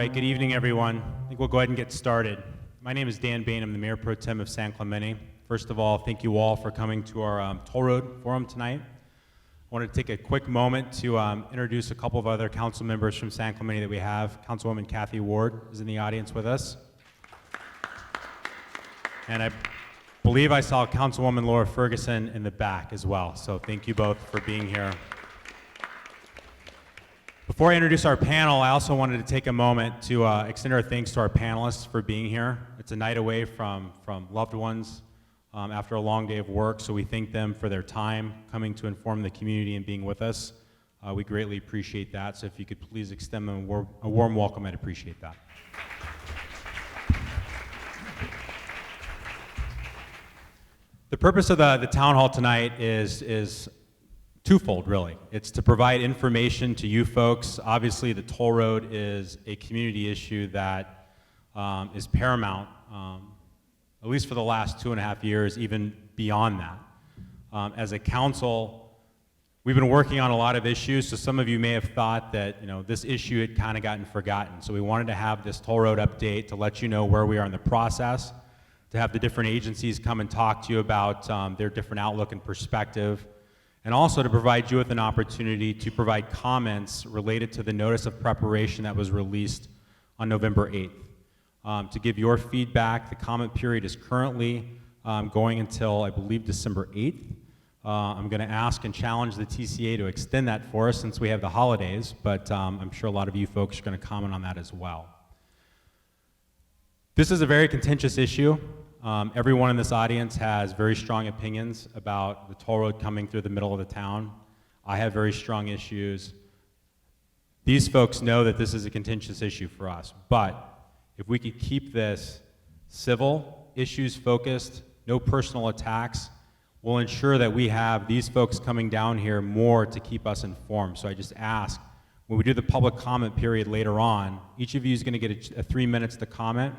right, good evening, everyone. I think we'll go ahead and get started. My name is Dan Bain. I'm the Mayor Pro Tem of San Clemente. First of all, thank you all for coming to our Toll Road Forum tonight. I wanted to take a quick moment to introduce a couple of other council members from San Clemente that we have. Councilwoman Kathy Ward is in the audience with us. And I believe I saw Councilwoman Laura Ferguson in the back as well. So thank you both for being here. Before I introduce our panel, I also wanted to take a moment to extend our thanks to our panelists for being here. It's a night away from loved ones after a long day of work, so we thank them for their time coming to inform the community and being with us. We greatly appreciate that, so if you could please extend them a warm welcome, I'd appreciate that. The purpose of the town hall tonight is twofold, really. It's to provide information to you folks. Obviously, the toll road is a community issue that is paramount, at least for the last 2.5 years, even beyond that. As a council, we've been working on a lot of issues, so some of you may have thought that this issue had kind of gotten forgotten. So we wanted to have this toll road update to let you know where we are in the process, to have the different agencies come and talk to you about their different outlook and perspective, and also to provide you with an opportunity to provide comments related to the notice of preparation that was released on November 8th. To give your feedback, the comment period is currently going until, I believe, December 8th. I'm going to ask and challenge the TCA to extend that for us since we have the holidays, but I'm sure a lot of you folks are going to comment on that as well. This is a very contentious issue. Everyone in this audience has very strong opinions about the toll road coming through the middle of the town. I have very strong issues. These folks know that this is a contentious issue for us, but if we could keep this civil, issues focused, no personal attacks, we'll ensure that we have these folks coming down here more to keep us informed. So I just ask, when we do the public comment period later on, each of you is going to get a 3 minutes to comment.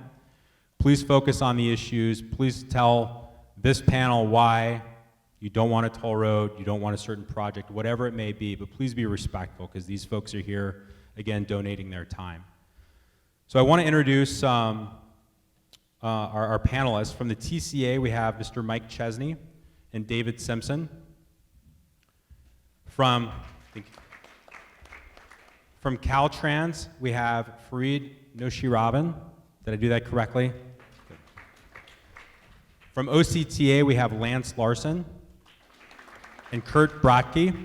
Please focus on the issues. Please tell this panel why you don't want a toll road, you don't want a certain project, whatever it may be, but please be respectful because these folks are here, again, donating their time. So I want to introduce our panelists. From the TCA, we have Mr. Mike Chesney and David Simpson. From Caltrans, we have Fareed Noshiraban. Did I do that correctly? Good. From OCTA, we have Lance Larson and Kurt Bratke.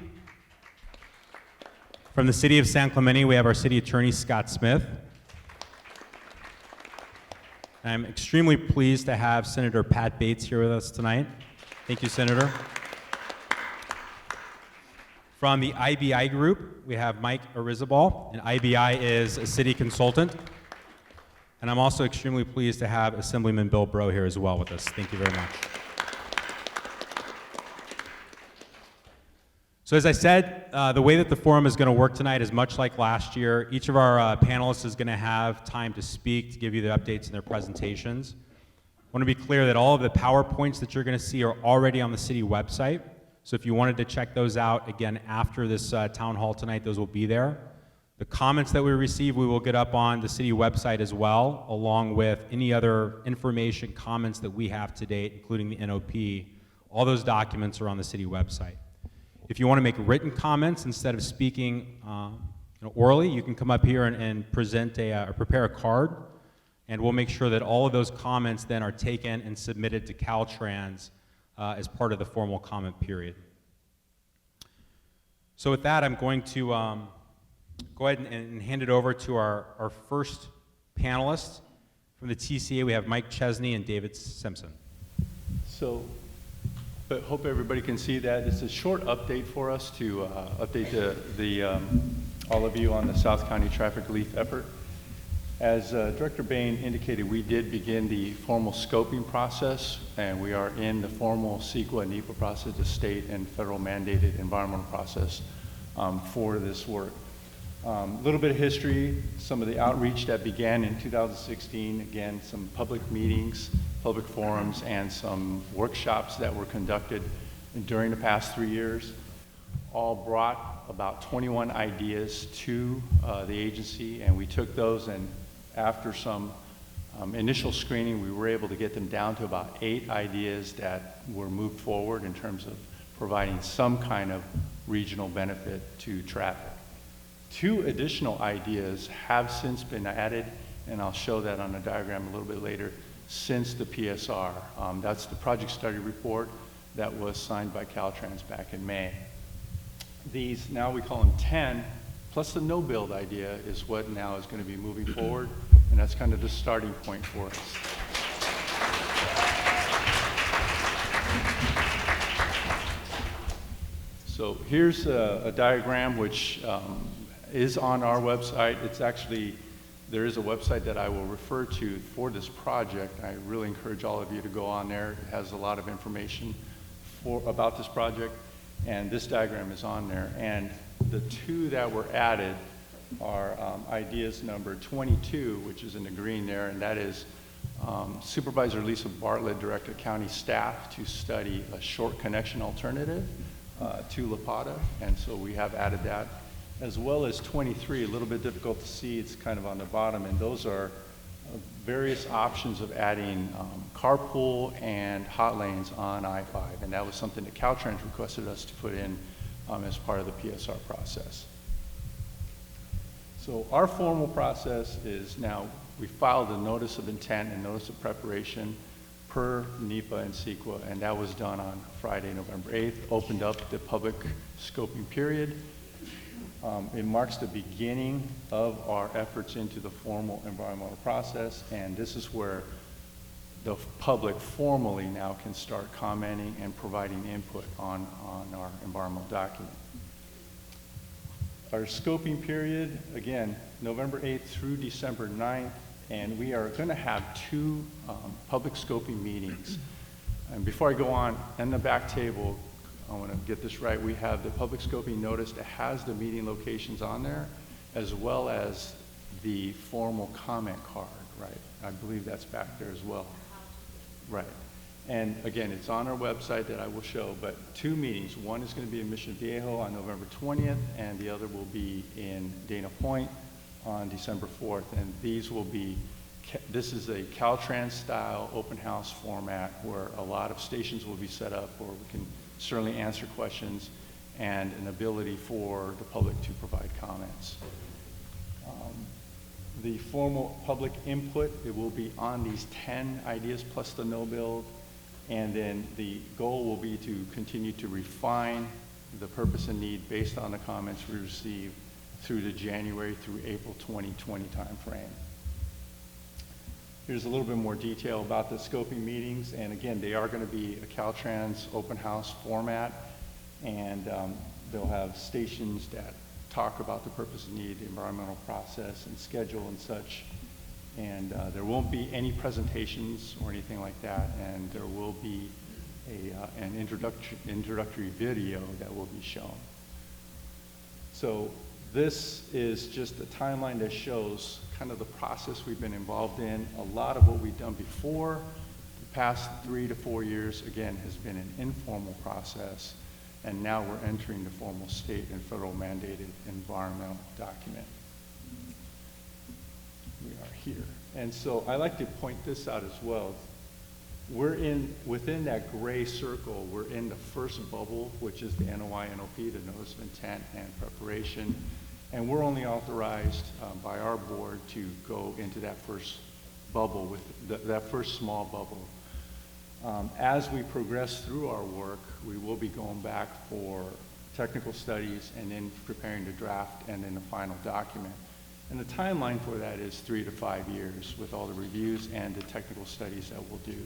From the City of San Clemente, we have our City Attorney, Scott Smith. I'm extremely pleased to have Senator Pat Bates here with us tonight. Thank you, Senator. From the IBI group, we have Mike Arizabal, and IBI is a city consultant. And I'm also extremely pleased to have Assemblyman Bill Breaux here as well with us. Thank you very much. So as I said, the way that the forum is going to work tonight is much like last year. Each of our panelists is going to have time to speak, to give you the updates in their presentations. I want to be clear that all of the PowerPoints that you're going to see are already on the city website. So if you wanted to check those out, again, after this town hall tonight, those will be there. The comments that we receive, we will get up on the city website as well, along with any other information, comments that we have to date, including the NOP. All those documents are on the city website. If you want to make written comments instead of speaking orally, you can come up here and present or prepare a card, and we'll make sure that all of those comments then are taken and submitted to Caltrans as part of the formal comment period. So with that, I'm going to go ahead and hand it over to our first panelists. From the TCA, we have Mike Chesney and David Simpson. So, but hope everybody can see that. It's a short update for us to update all of you on the South County traffic relief effort. As Director Bain indicated, we did begin the formal scoping process, and we are in the formal CEQA and NEPA process, the state and federal mandated environmental process for this work. A little bit of history, some of the outreach that began in 2016, again, some public meetings, public forums, and some workshops that were conducted during the past 3 years, all brought about 21 ideas to the agency, and we took those and after some initial screening, we were able to get them down to about 8 ideas that were moved forward in terms of providing some kind of regional benefit to traffic. 2 additional ideas have since been added, and I'll show that on a diagram a little bit later, since the PSR. That's the project study report that was signed by Caltrans back in May. These, now we call them 10, plus the no-build idea is what now is going to be moving forward, and that's kind of the starting point for us. So here's a diagram which is on our website. It's actually, there is a website that I will refer to for this project. I really encourage all of you to go on there. It has a lot of information about this project, and this diagram is on there. And the 2 that were added are ideas number 22, which is in the green there, and that is Supervisor Lisa Bartlett directed county staff to study a short connection alternative to La Plata, and so we have added that, as well as 23, a little bit difficult to see, it's kind of on the bottom, and those are various options of adding carpool and hot lanes on I-5, and that was something that Caltrans requested us to put in as part of the PSR process. So our formal process is now, we filed a notice of intent and notice of preparation per NEPA and CEQA, and that was done on Friday, November 8th, opened up the public scoping period. It marks the beginning of our efforts into the formal environmental process, and this is where the public formally now can start commenting and providing input on our environmental document. Our scoping period, again, November 8th through December 9th, and we are going to have 2 public scoping meetings. And before I go on, in the back table, I want to get this right, we have the public scoping notice that has the meeting locations on there, as well as the formal comment card, right? I believe that's back there as well. Right. And again, it's on our website that I will show, but 2 meetings. One is going to be in Mission Viejo on November 20th, and the other will be in Dana Point on December 4th. And these will be, this is a Caltrans style open house format where a lot of stations will be set up where we can certainly answer questions and an ability for the public to provide comments. The formal public input, it will be on these 10 ideas plus the no build, and then the goal will be to continue to refine the purpose and need based on the comments we receive through the January through April 2020 timeframe. Here's a little bit more detail about the scoping meetings, and again, they are going to be a Caltrans open house format, and they'll have stations that talk about the purpose and need, the environmental process, and schedule and such. And there won't be any presentations or anything like that, and there will be an introductory video that will be shown. So this is just a timeline that shows kind of the process we've been involved in. A lot of what we've done before, the past 3 to 4 years, again, has been an informal process, and now we're entering the formal state and federal mandated environmental document. We are here. And so I like to point this out as well. We're within that gray circle, we're in the first bubble, which is the NOI, NOP, the Notice of Intent and Preparation. And we're only authorized by our board to go into that first bubble, with that first small bubble. As we progress through our work, we will be going back for technical studies and then preparing the draft and then the final document. And the timeline for that is 3 to 5 years with all the reviews and the technical studies that we'll do.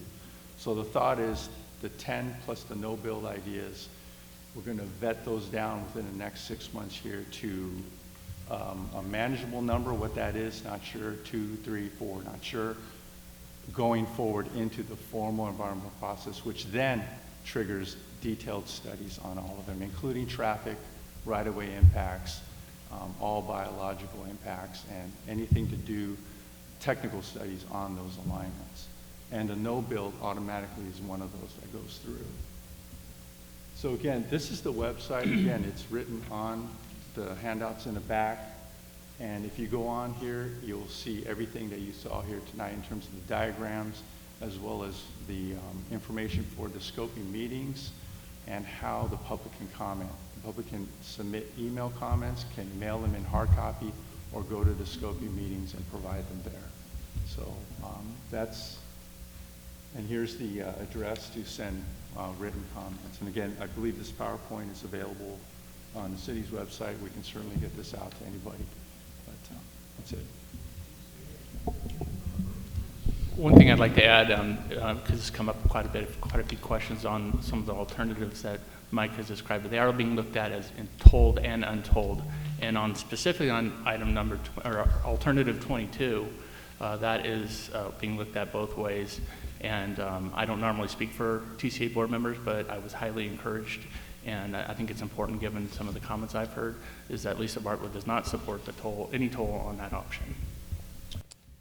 So the thought is the 10 plus the no build ideas, we're going to vet those down within the next 6 months here to a manageable number. What that is, not sure, 2, 3, 4, not sure. Going forward into the formal environmental process, which then triggers detailed studies on all of them, including traffic, right-of-way impacts, all biological impacts, and anything to do technical studies on those alignments. And a no build automatically is one of those that goes through. So again, this is the website. Again, it's written on the handouts in the back. And if you go on here, you'll see everything that you saw here tonight in terms of the diagrams, as well as the information for the scoping meetings and how the public can comment. The public can submit email comments, can mail them in hard copy, or go to the scoping meetings and provide them there. So and here's the address to send written comments. And again, I believe this PowerPoint is available on the city's website. We can certainly get this out to anybody, but that's it. One thing I'd like to add, because it's come up quite a few questions on some of the alternatives that Mike has described, but they are being looked at as in told and untold. And specifically on item or alternative 22, that is being looked at both ways. And I don't normally speak for TCA board members, but I was highly encouraged, and I think it's important, given some of the comments I've heard, is that Lisa Bartlett does not support the any toll on that option.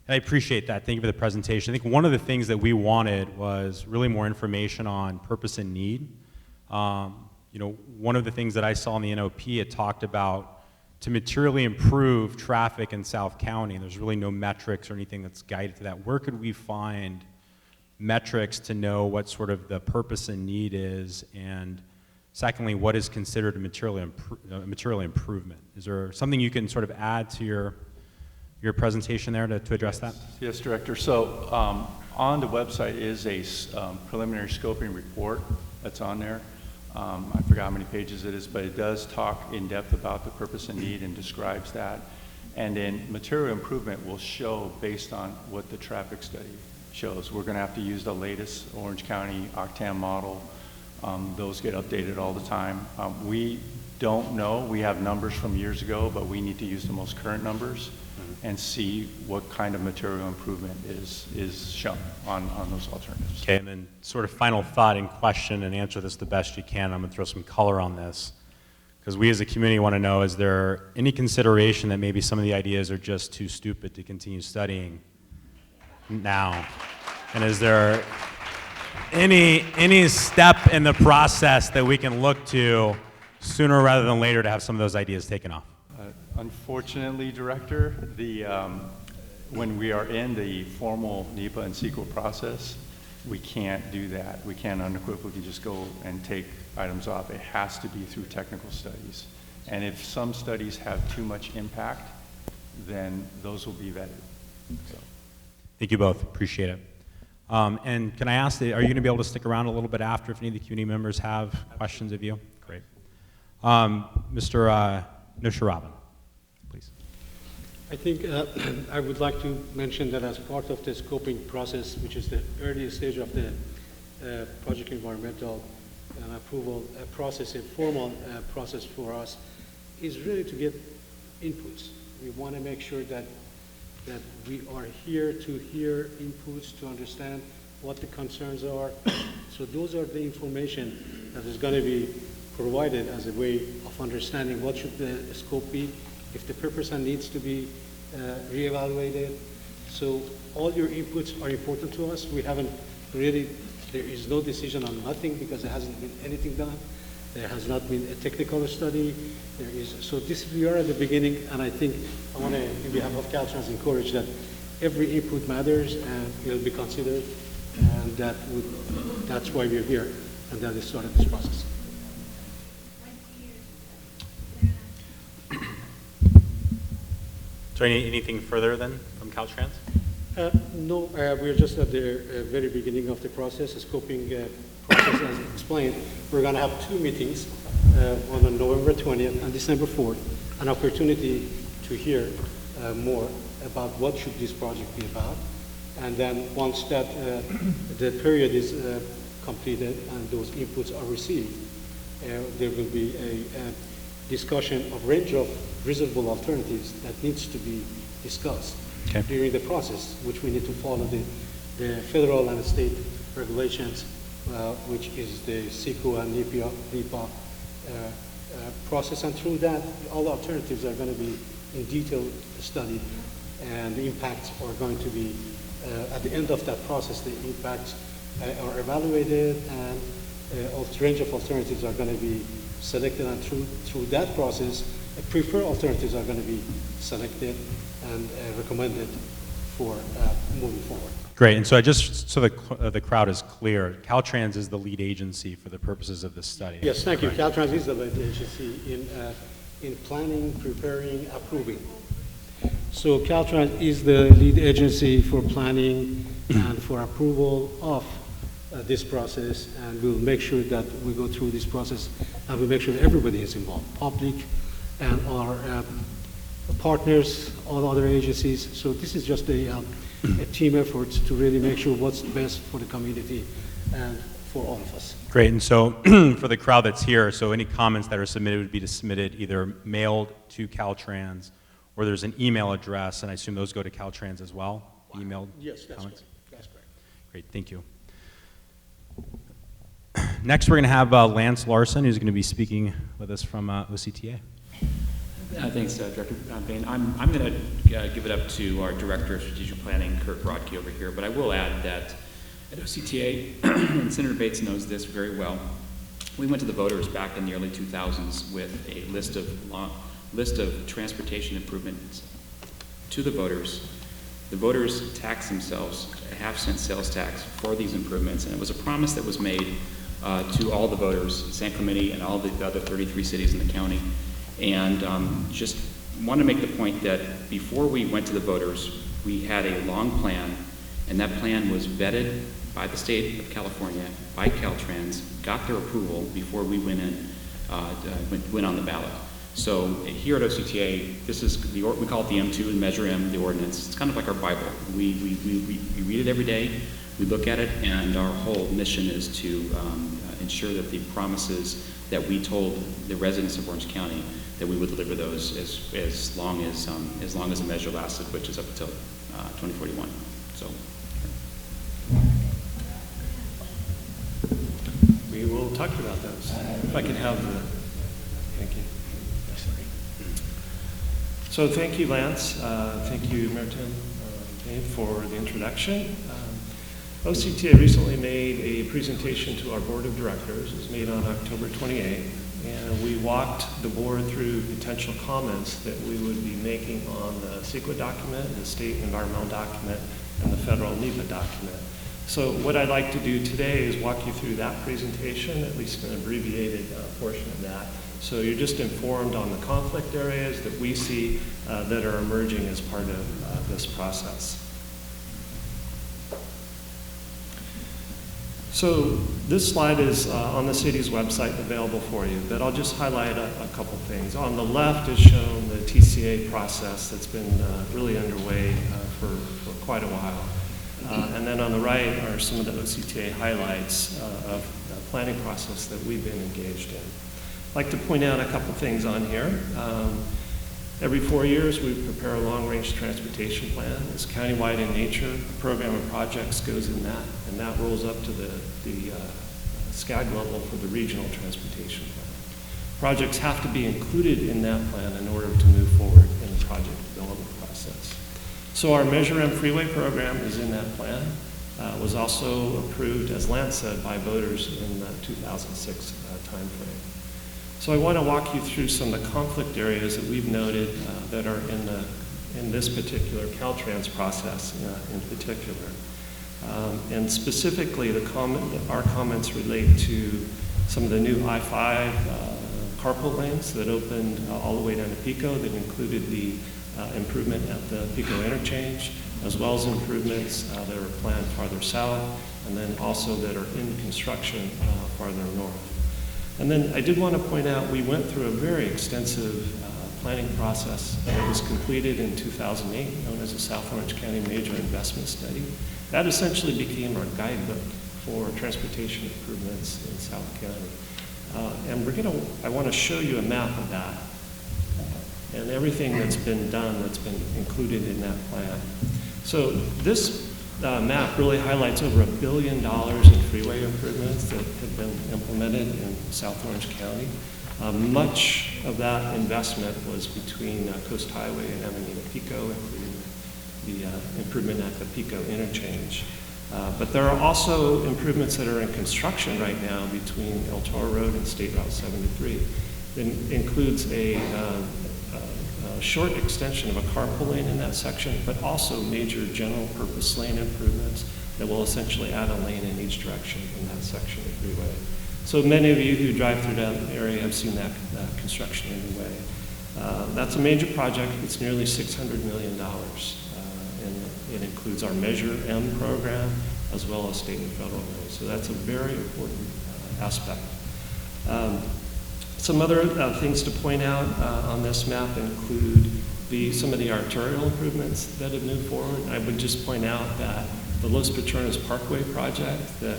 I appreciate that. Thank you for the presentation. I think one of the things that we wanted was really more information on purpose and need. You know, one of the things that I saw in the NOP, it talked about to materially improve traffic in South County, and there's really no metrics or anything that's guided to that. Where could we find metrics to know what sort of the purpose and need is, and secondly, what is considered a material improvement? Is there something you can sort of add to your presentation there to address that? Yes, Director. So on the website is a preliminary scoping report that's on there. I forgot how many pages it is, but it does talk in depth about the purpose and need and describes that. And then material improvement will show based on what the traffic study shows. We're going to have to use the latest Orange County OCTA model. Those get updated all the time. We don't know. We have numbers from years ago, but we need to use the most current numbers and see what kind of material improvement is shown on those alternatives. Okay, and then sort of final thought and question, and answer this the best you can. I'm going to throw some color on this, because we as a community want to know, is there any consideration that maybe some of the ideas are just too stupid to continue studying now? And is there any step in the process that we can look to sooner rather than later to have some of those ideas taken off? Unfortunately, Director, when we are in the formal NEPA and SCTRE process, we can't do that. We can't unequivocally just go and take items off. It has to be through technical studies. And if some studies have too much impact, then those will be vetted. So. Thank you both. Appreciate it. And can I ask, are you going to be able to stick around a little bit after if any of the community members have questions of you? Great. Mr. Nusharaban, please. I think I would like to mention that as part of the scoping process, which is the early stage of the project environmental approval process, informal process for us, is really to get inputs. We want to make sure that we are here to hear inputs, to understand what the concerns are. So those are the information that is going to be provided as a way of understanding what should the scope be, if the purpose and needs to be reevaluated. So all your inputs are important to us. We haven't really, there is no decision on nothing because there hasn't been anything done. There has not been a technical study. There is, so we are at the beginning, and I think I want to, on behalf of Caltrans, encourage that every input matters and will be considered, and that's why we're here, and that is started this process. So anything further then from Caltrans? No, we're just at the very beginning of the process, the scoping process as explained. We're going to have two meetings, one on November 20th and December 4th, an opportunity to hear more about what should this project be about. And then once that the period is completed and those inputs are received, there will be a discussion of range of reasonable alternatives that needs to be discussed during the process, which we need to follow the federal and state regulations, which is the SCTRE and NEPA process. And through that, all alternatives are going to be in detail studied, and the impacts are going to be, at the end of that process, the impacts are evaluated, and a range of alternatives are going to be selected, and through that process, preferred alternatives are going to be selected and recommended for moving forward. Great, and so the crowd is clear, Caltrans is the lead agency for the purposes of this study. Yes, thank you. Correct. Caltrans is the lead agency in planning, preparing, approving. So Caltrans is the lead agency for planning and for approval of this process, and we'll make sure that we go through this process and we'll make sure that everybody is involved, public and our partners, all other agencies. So this is just a team effort to really make sure what's best for the community and for all of us. Great, and so for the crowd that's here, so any comments that are submitted would be submitted either mailed to Caltrans or there's an email address, and I assume those go to Caltrans as well? Emailed Yes, that's comments? correct. That's correct. Great, thank you. Next, we're going to have Lance Larson, who's going to be speaking with us from OCTA. Thanks, Director Bain. I'm going to give it up to our Director of Strategic Planning, Kurt Brodke, over here, but I will add that at OCTA, and Senator Bates knows this very well, we went to the voters back in the early 2000s with a list of transportation improvements to the voters. The voters taxed themselves a half-cent sales tax for these improvements, and it was a promise that was made to all the voters, San Clemente and all the other 33 cities in the county. And just want to make the point that before we went to the voters, we had a long plan, and that plan was vetted by the state of California, by Caltrans, got their approval before we went on the ballot. So here at OCTA, this is we call it the M2 and Measure M, the ordinance. It's kind of like our Bible. We read it every day, we look at it, and our whole mission is to ensure that the promises that we told the residents of Orange County that we would deliver those as long as the measure lasted, which is up until 2041. So. We will talk about those. If I can have the, thank you. So thank you, Lance. Thank you, Merton, for the introduction. OCTA recently made a presentation to our board of directors. It was made on October 28th, and we walked the board through potential comments that we would be making on the SCTRE document, the state environmental document, and the federal NEPA document. So what I'd like to do today is walk you through that presentation, at least an abbreviated portion of that. So you're just informed on the conflict areas that we see that are emerging as part of this process. So this slide is on the city's website available for you, but I'll just highlight a couple things. On the left is shown the TCA process that's been really underway for quite a while. And then on the right are some of the OCTA highlights of the planning process that we've been engaged in. I'd like to point out a couple things on here. Every 4 years, we prepare a long-range transportation plan. It's countywide in nature. The program of projects goes in that, and that rolls up to the SCAG level for the regional transportation plan. Projects have to be included in that plan in order to move forward in the project development process. So our Measure M Freeway program is in that plan. Was also approved, as Lance said, by voters in the 2006 timeframe. So I want to walk you through some of the conflict areas that we've noted that are in this particular Caltrans process in particular. And specifically, our comments relate to some of the new I-5 carpool lanes that opened all the way down to Pico that included the improvement at the Pico interchange, as well as improvements that are planned farther south, and then also that are in construction farther north. And then I did want to point out we went through a very extensive planning process that was completed in 2008, known as the South Orange County Major Investment Study. That essentially became our guidebook for transportation improvements in South County. And I want to show you a map of that and everything that's been done that's been included in that plan. So this map really highlights over $1 billion in freeway improvements that have been implemented in South Orange County. Much of that investment was between Coast Highway and Avenida Pico, including the improvement at the Pico interchange. But there are also improvements that are in construction right now between El Toro Road and State Route 73. It includes a short extension of a carpool lane in that section, but also major general purpose lane improvements that will essentially add a lane in each direction in that section of the freeway. So many of you who drive through that area have seen that construction underway. That's a major project. It's nearly $600 million. And it includes our Measure M program as well as state and federal roads. So that's a very important aspect. Some other things to point out on this map include some of the arterial improvements that have moved forward. I would just point out that the Los Patrones Parkway project that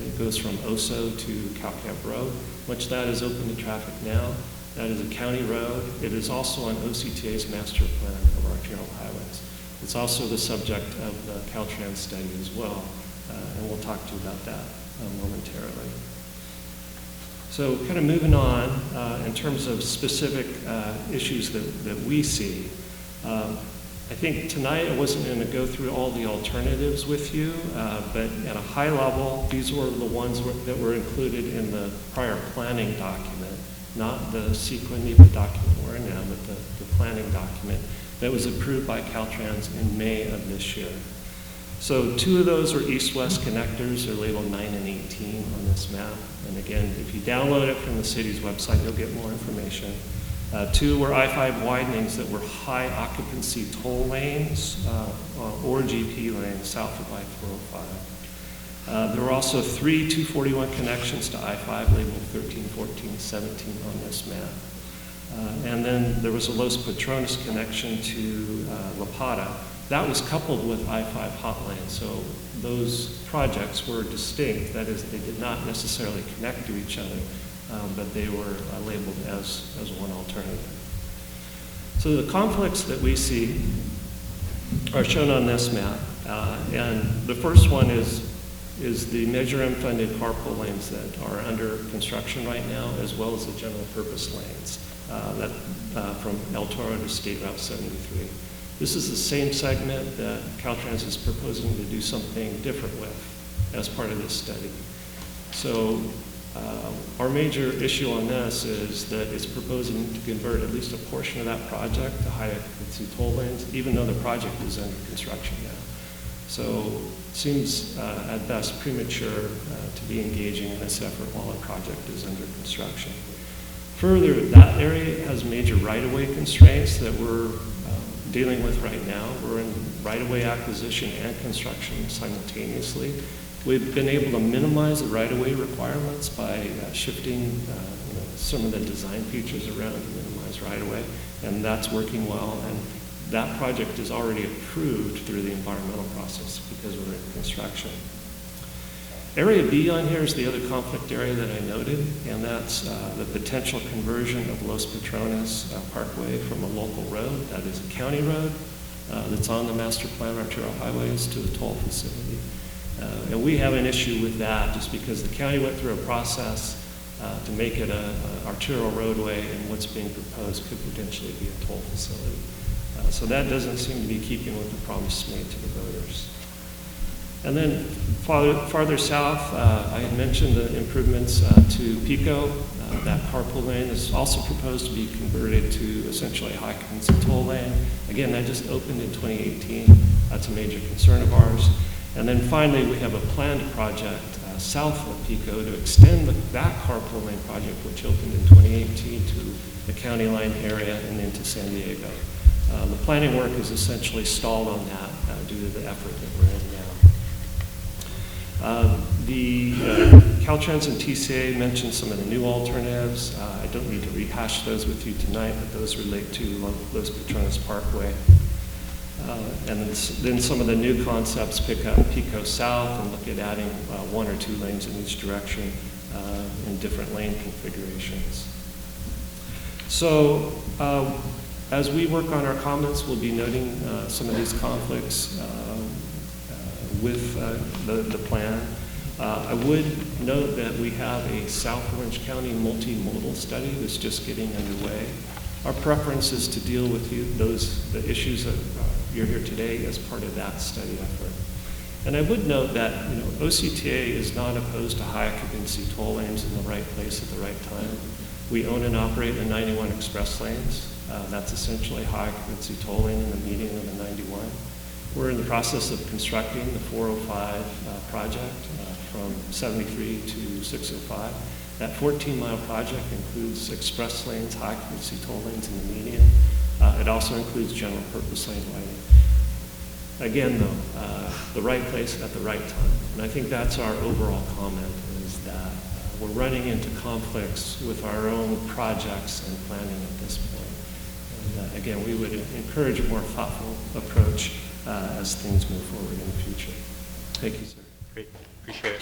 it goes from Oso to Cow Camp Road, much of that is open to traffic now. That is a county road. It is also on OCTA's master plan of arterial highways. It's also the subject of the Caltrans study as well, and we'll talk to you about that momentarily. So kind of moving on, in terms of specific issues that we see, I think tonight I wasn't going to go through all the alternatives with you, but at a high level, these were the ones that were included in the prior planning document, not the SCTRE NEPA document we're in now, but the planning document that was approved by Caltrans in May of this year. So 2 of those are east-west connectors. They're labeled 9 and 18 on this map. And again, if you download it from the city's website, you'll get more information. 2 were I-5 widenings that were high occupancy toll lanes or GP lanes south of I-405. There were also 3 241 connections to I-5 labeled 13, 14, 17 on this map. And then there was a Los Patrones connection to La Plata. That was coupled with I-5 hot lane, so those projects were distinct. That is, they did not necessarily connect to each other, but they were labeled as one alternative. So the conflicts that we see are shown on this map, and the first one is the Measure M funded carpool lanes that are under construction right now, as well as the general purpose lanes from El Toro to State Route 73. This is the same segment that Caltrans is proposing to do something different with as part of this study. So our major issue on this is that it's proposing to convert at least a portion of that project to high occupancy toll lanes, even though the project is under construction now. So it seems at best premature to be engaging in this effort while a project is under construction. Further, that area has major right-of-way constraints that we're dealing with right now. We're in right-of-way acquisition and construction simultaneously. We've been able to minimize the right-of-way requirements by shifting some of the design features around to minimize right-of-way, and that's working well. And that project is already approved through the environmental process because we're in construction. Area B on here is the other conflict area that I noted, and that's the potential conversion of Los Patrones Parkway from a local road, that is a county road, that's on the master plan arterial highways, to a toll facility. And we have an issue with that just because the county went through a process to make it an arterial roadway, and what's being proposed could potentially be a toll facility. So that doesn't seem to be keeping with the promise made to the voters. And then farther south, I had mentioned the improvements to Pico. That carpool lane is also proposed to be converted to essentially a high occupancy toll lane. Again, that just opened in 2018. That's a major concern of ours. And then finally, we have a planned project south of Pico to extend that carpool lane project, which opened in 2018, to the county line area and into San Diego. The planning work is essentially stalled on that due to the effort that we're in now. The Caltrans and TCA mentioned some of the new alternatives. I don't need to rehash those with you tonight, but those relate to Los Patrones Parkway. And then some of the new concepts pick up Pico South and look at adding 1 or 2 lanes in each direction in different lane configurations. So as we work on our comments, we'll be noting some of these conflicts with the plan. I would note that we have a South Orange County multimodal study that's just getting underway. Our preference is to deal with the issues that you're here today as part of that study effort. And I would note that OCTA is not opposed to high occupancy toll lanes in the right place at the right time. We own and operate the 91 express lanes. That's essentially high occupancy tolling in the median of the 91. We're in the process of constructing the 405 project from 73 to 605. That 14-mile project includes express lanes, high occupancy toll lanes in the median. It also includes general purpose lane lighting. Again, though, the right place at the right time. And I think that's our overall comment, is that we're running into conflicts with our own projects and planning at this point. And again, we would encourage a more thoughtful approach as things move forward in the future. Thank you, sir. Great, appreciate it.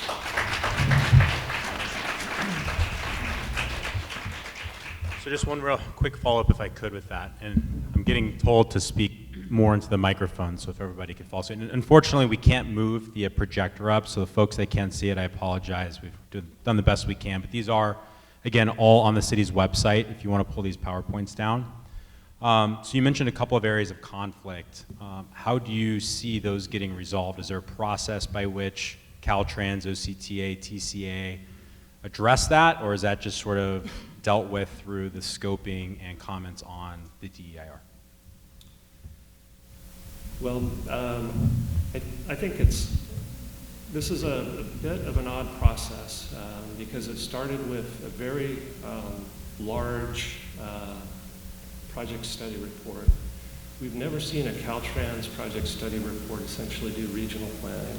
So just one real quick follow-up, if I could, with that. And I'm getting told to speak more into the microphone, so if everybody could follow. So, and unfortunately, we can't move the projector up, so the folks that can't see it, I apologize. We've done the best we can, but these are, again, all on the city's website if you want to pull these PowerPoints down. So you mentioned a couple of areas of conflict. How do you see those getting resolved? Is there a process by which Caltrans, OCTA, TCA address that, or is that just sort of dealt with through the scoping and comments on the DEIR? Well, I think this is a bit of an odd process because it started with a very large project study report. We've never seen a Caltrans project study report essentially do regional planning,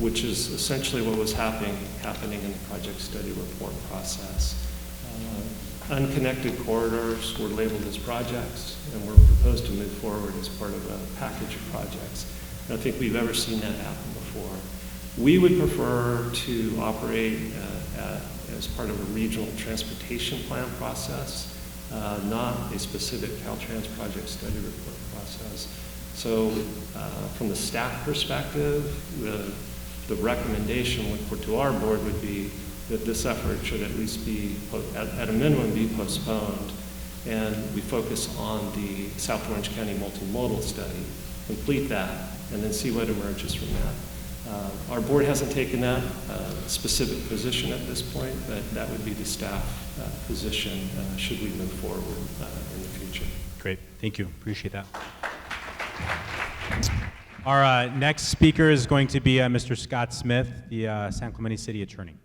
which is essentially what was happening in the project study report process. Unconnected corridors were labeled as projects and were proposed to move forward as part of a package of projects. I don't think we've ever seen that happen before. We would prefer to operate as part of a regional transportation plan process, not a specific Caltrans project study report process. So from the staff perspective, the recommendation to our board would be that this effort should at least be, at a minimum, be postponed, and we focus on the South Orange County multimodal study, complete that, and then see what emerges from that. Our board hasn't taken that specific position at this point, but that would be the staff position should we move forward in the future. Great, thank you, appreciate that. Our next speaker is going to be Mr. Scott Smith, the San Clemente City Attorney.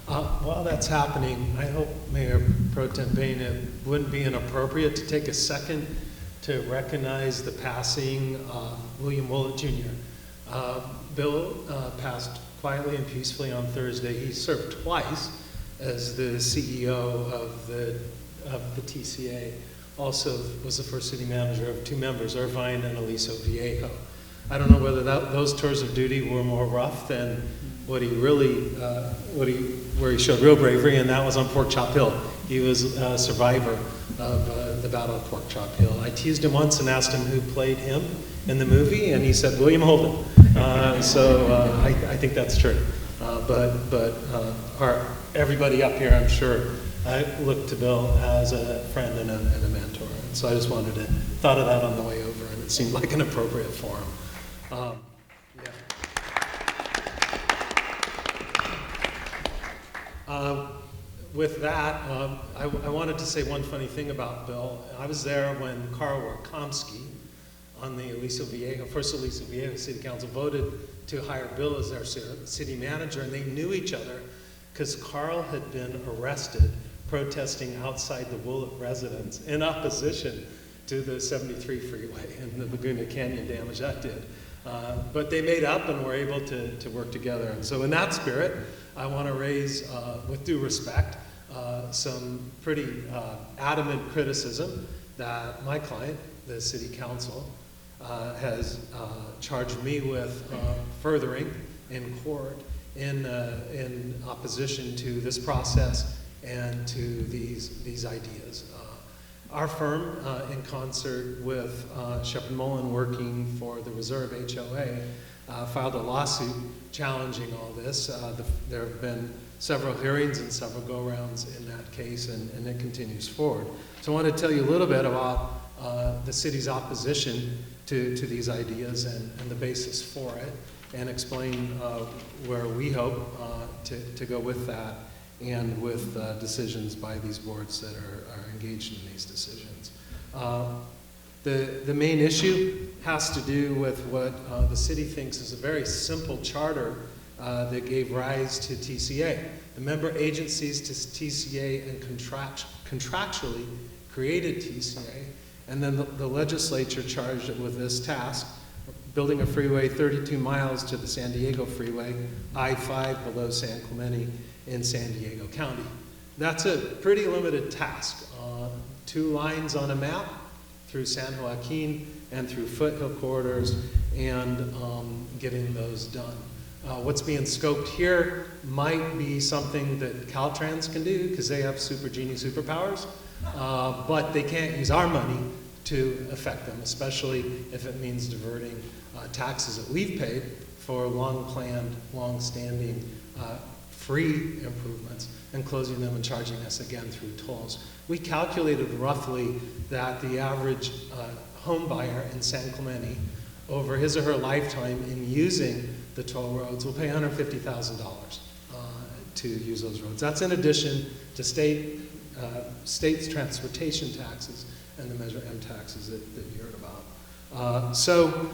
While that's happening, I hope, Mayor Pro Tem Bain, it wouldn't be inappropriate to take a second to recognize the passing of William Willett Jr. Bill passed quietly and peacefully on Thursday. He served twice as the CEO of the TCA. Also was the first city manager of two members, Irvine and Aliso Viejo. I don't know whether those tours of duty were more rough than what he really, where he showed real bravery, and that was on Pork Chop Hill. He was a survivor of the Battle of Pork Chop Hill. I teased him once and asked him who played him in the movie, and he said William Holden. I think that's true. Everybody up here, I'm sure, I look to Bill as a friend and a mentor. And so I just thought of that on the way over, and it seemed like an appropriate forum. With that, I wanted to say one funny thing about Bill. I was there when Carl Warkomski on the Aliso Viejo City Council voted to hire Bill as their city manager, and they knew each other because Carl had been arrested protesting outside the Willett residence in opposition to the 73 freeway and the Laguna Canyon damage that did. But they made up and were able to work together. And so in that spirit, I want to raise, with due respect, some pretty adamant criticism that my client, the city council, has charged me with furthering in court in opposition to this process and to these ideas. Our firm, in concert with Shepard Mullen working for the Reserve HOA, filed a lawsuit challenging all this. There have been several hearings and several go-rounds in that case, and it continues forward. So I want to tell you a little bit about the city's opposition to these ideas and the basis for it, and explain where we hope to go with that and with decisions by these boards that are engaged in these decisions. The main issue has to do with what the city thinks is a very simple charter that gave rise to TCA. The member agencies to TCA and contractually created TCA, and then the legislature charged it with this task, building a freeway 32 miles to the San Diego Freeway, I-5 below San Clemente in San Diego County. That's a pretty limited task. 2 lines on a map through San Joaquin and through foothill corridors, and getting those done. What's being scoped here might be something that Caltrans can do because they have super genie superpowers, but they can't use our money to affect them, especially if it means diverting taxes that we've paid for long-planned, long-standing free improvements and closing them and charging us again through tolls. We calculated roughly that the average home buyer in San Clemente over his or her lifetime in using the toll roads will pay $150,000 to use those roads. That's in addition to state's transportation taxes and the Measure M taxes that you heard about. So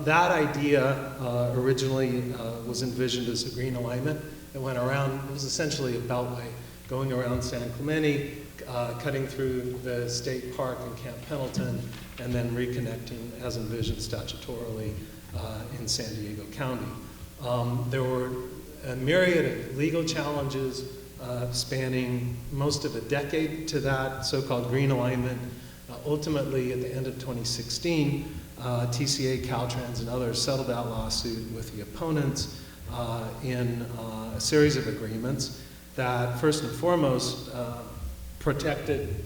that idea originally was envisioned as a green alignment. It went around, it was essentially a beltway going around San Clemente, cutting through the state park in Camp Pendleton, and then reconnecting as envisioned statutorily in San Diego County. There were a myriad of legal challenges spanning most of a decade to that so-called green alignment. Ultimately, at the end of 2016, TCA, Caltrans, and others settled that lawsuit with the opponents in a series of agreements that, first and foremost, protected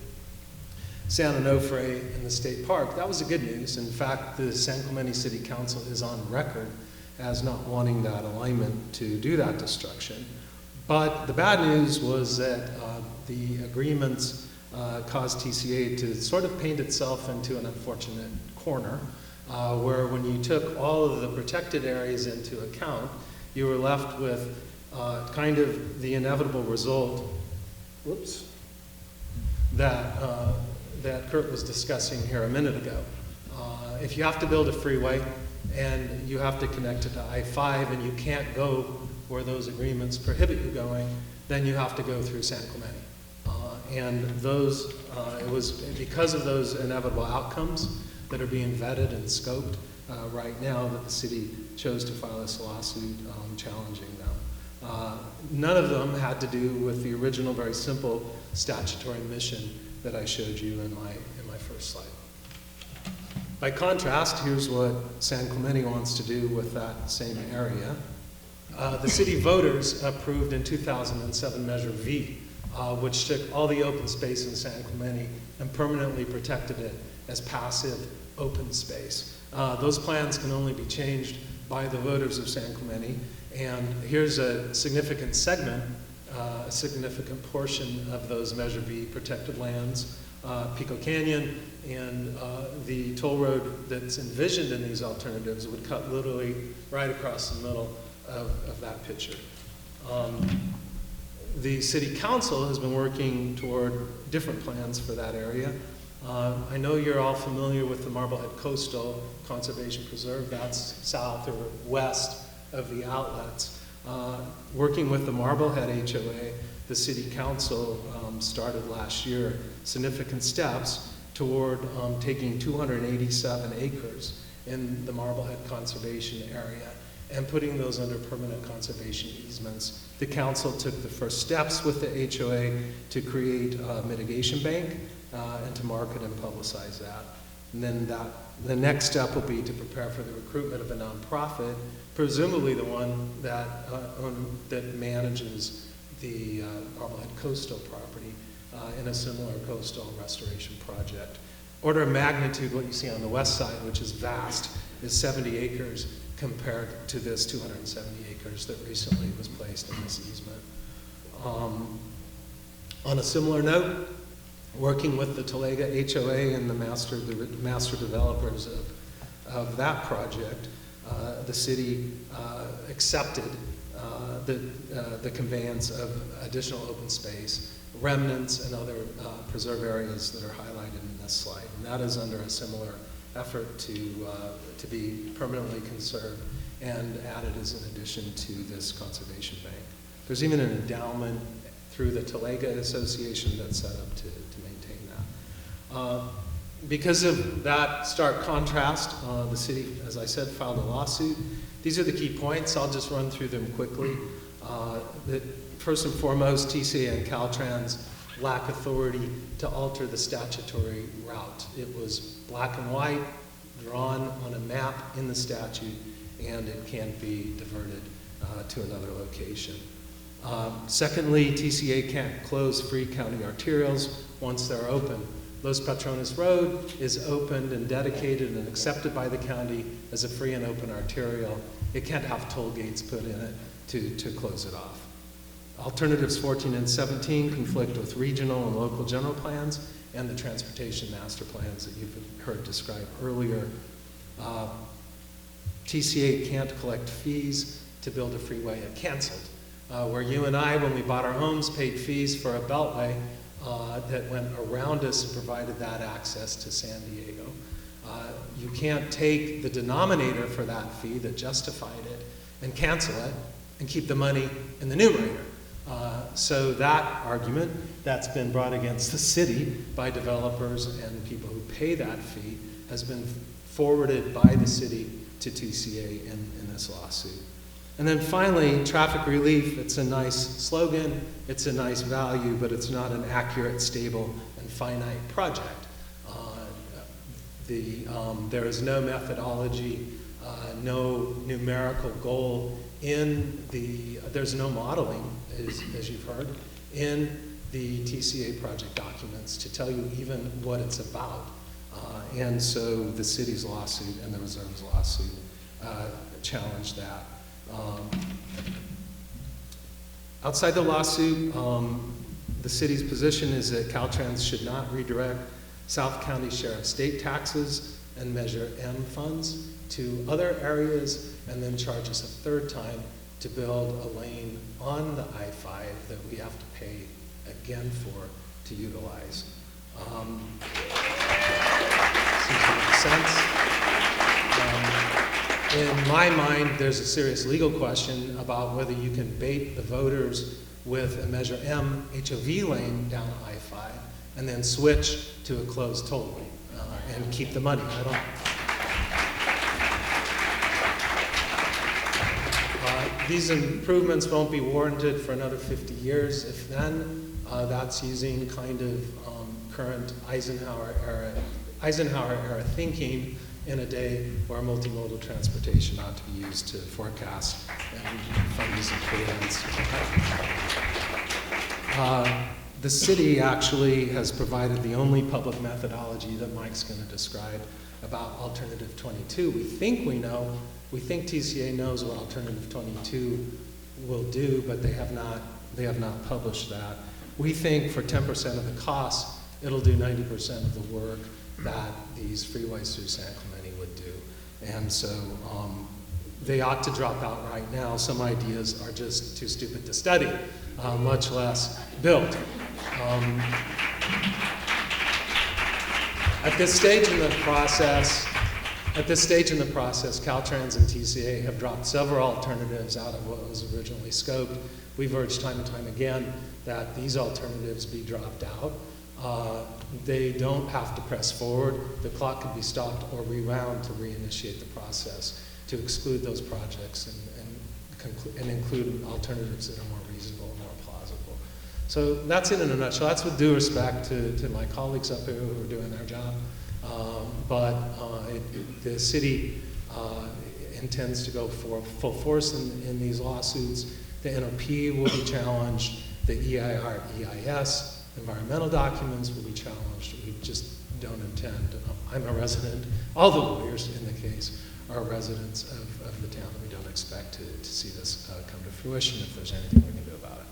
San Onofre and the state park. That was the good news. In fact, the San Clemente City Council is on record as not wanting that alignment to do that destruction. But the bad news was that the agreements caused TCA to sort of paint itself into an unfortunate corner, where when you took all of the protected areas into account, you were left with kind of the inevitable result, whoops, that Kurt was discussing here a minute ago. If you have to build a freeway and you have to connect it to I-5 and you can't go where those agreements prohibit you going, then you have to go through San Clemente. And those, it was because of those inevitable outcomes that are being vetted and scoped right now that the city chose to file this lawsuit challenging them. None of them had to do with the original very simple statutory mission that I showed you in my first slide. By contrast, here's what San Clemente wants to do with that same area. The city voters approved in 2007 Measure V, which took all the open space in San Clemente and permanently protected it as passive open space. Those plans can only be changed by the voters of San Clemente, and here's a significant segment, a significant portion of those Measure V protected lands, Pico Canyon, and the toll road that's envisioned in these alternatives would cut literally right across the middle of that picture. The city council has been working toward different plans for that area. I know you're all familiar with the Marblehead Coastal Conservation Preserve. That's south or west of the outlets. Working with the Marblehead HOA, the city council started last year significant steps toward taking 287 acres in the Marblehead Conservation Area and putting those under permanent conservation easements. The council took the first steps with the HOA to create a mitigation bank and to market and publicize that. And then the next step will be to prepare for the recruitment of a nonprofit, presumably the one that manages the Marblehead coastal property in a similar coastal restoration project. Order of magnitude, what you see on the west side, which is vast, is 70 acres compared to this 270 acres that recently was placed in this easement. On a similar note, Working with the Talega HOA and the master developers of that project, the city accepted the conveyance of additional open space, remnants, and other preserve areas that are highlighted in this slide. And that is under a similar effort to be permanently conserved and added as an addition to this conservation bank. There's even an endowment through the Talega Association that's set up to maintain that. Because of that stark contrast, the city, as I said, filed a lawsuit. These are the key points. I'll just run through them quickly. First and foremost, TCA and Caltrans lack authority to alter the statutory route. It was black and white, drawn on a map in the statute, and it can't be diverted to another location. Secondly, TCA can't close free county arterials once they're open. Los Patrones Road is opened and dedicated and accepted by the county as a free and open arterial. It can't have toll gates put in it to close it off. Alternatives 14 and 17 conflict with regional and local general plans and the transportation master plans that you've heard described earlier. TCA can't collect fees to build a freeway. It canceled. Where you and I, when we bought our homes, paid fees for a beltway that went around us and provided that access to San Diego. You can't take the denominator for that fee that justified it and cancel it and keep the money in the numerator. So that argument that's been brought against the city by developers and people who pay that fee has been forwarded by the city to TCA in this lawsuit. And then finally, traffic relief, it's a nice slogan, it's a nice value, but it's not an accurate, stable, and finite project. There is no methodology, no numerical goal there's no modeling, as you've heard, in the TCA project documents to tell you even what it's about. And so the city's lawsuit and the reserve's lawsuit challenged that. Outside the lawsuit, the city's position is that Caltrans should not redirect South County share of state taxes and Measure M funds to other areas and then charge us a third time to build a lane on the I-5 that we have to pay again to utilize. Seems to make sense. In my mind, there's a serious legal question about whether you can bait the voters with a Measure M HOV lane down I-5 and then switch to a closed toll lane and keep the money. These improvements won't be warranted for another 50 years. If then, that's using kind of current Eisenhower era thinking in a day where multimodal transportation ought to be used to forecast and fund using cadence. The city actually has provided the only public methodology that Mike's going to describe about Alternative 22. We think TCA knows what Alternative 22 will do, but they have not published that. We think for 10% of the cost, it'll do 90% of the work that these freeways through San Clemente would do. And so they ought to drop out right now. Some ideas are just too stupid to study, much less build. At this stage in the process, Caltrans and TCA have dropped several alternatives out of what was originally scoped. We've urged time and time again that these alternatives be dropped out. They don't have to press forward. The clock could be stopped or rewound to reinitiate the process to exclude those projects and include alternatives that are more reasonable and more plausible. So that's it in a nutshell. That's with due respect to my colleagues up here who are doing their job. The city intends to go for full force in these lawsuits. The NOP will be challenged. The EIR, EIS, environmental documents will be challenged. We just don't intend. I'm a resident. All the lawyers in the case are residents of the town. We don't expect to see this come to fruition if there's anything we can do about it.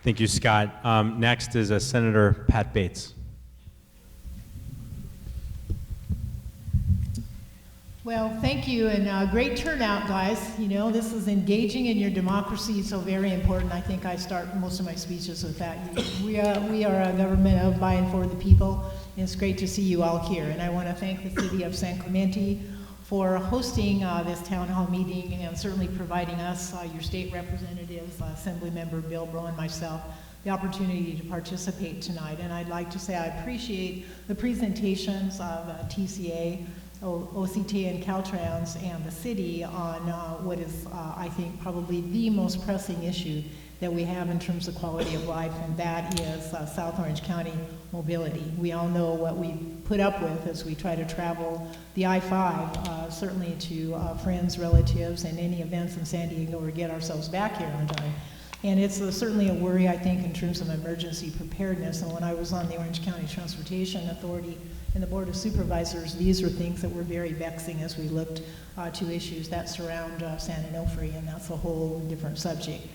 Thank you, Scott. Next is Senator Pat Bates. Well, thank you, and great turnout, guys. You know, this is engaging in your democracy, so very important. I think I start most of my speeches with that. We are a government of, by, and for the people, and it's great to see you all here. And I want to thank the City of San Clemente for hosting this town hall meeting and certainly providing us, your state representatives, Assemblymember Bill Bro and myself, the opportunity to participate tonight. And I'd like to say I appreciate the presentations of TCA, OCTA and Caltrans and the city on what is, I think, probably the most pressing issue that we have in terms of quality of life, and that is South Orange County mobility. We all know what we put up with as we try to travel the I-5, certainly to friends, relatives, and any events in San Diego, or get ourselves back here on time. And it's certainly a worry, I think, in terms of emergency preparedness. And when I was on the Orange County Transportation Authority and the Board of Supervisors, these are things that were very vexing as we looked to issues that surround San Onofre, and that's a whole different subject.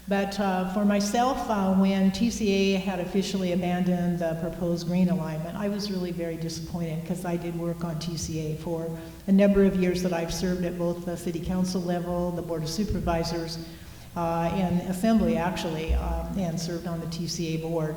But for myself, when TCA had officially abandoned the proposed green alignment, I was really very disappointed, because I did work on TCA for a number of years that I've served at both the City Council level, the Board of Supervisors, and Assembly, actually, and served on the TCA board.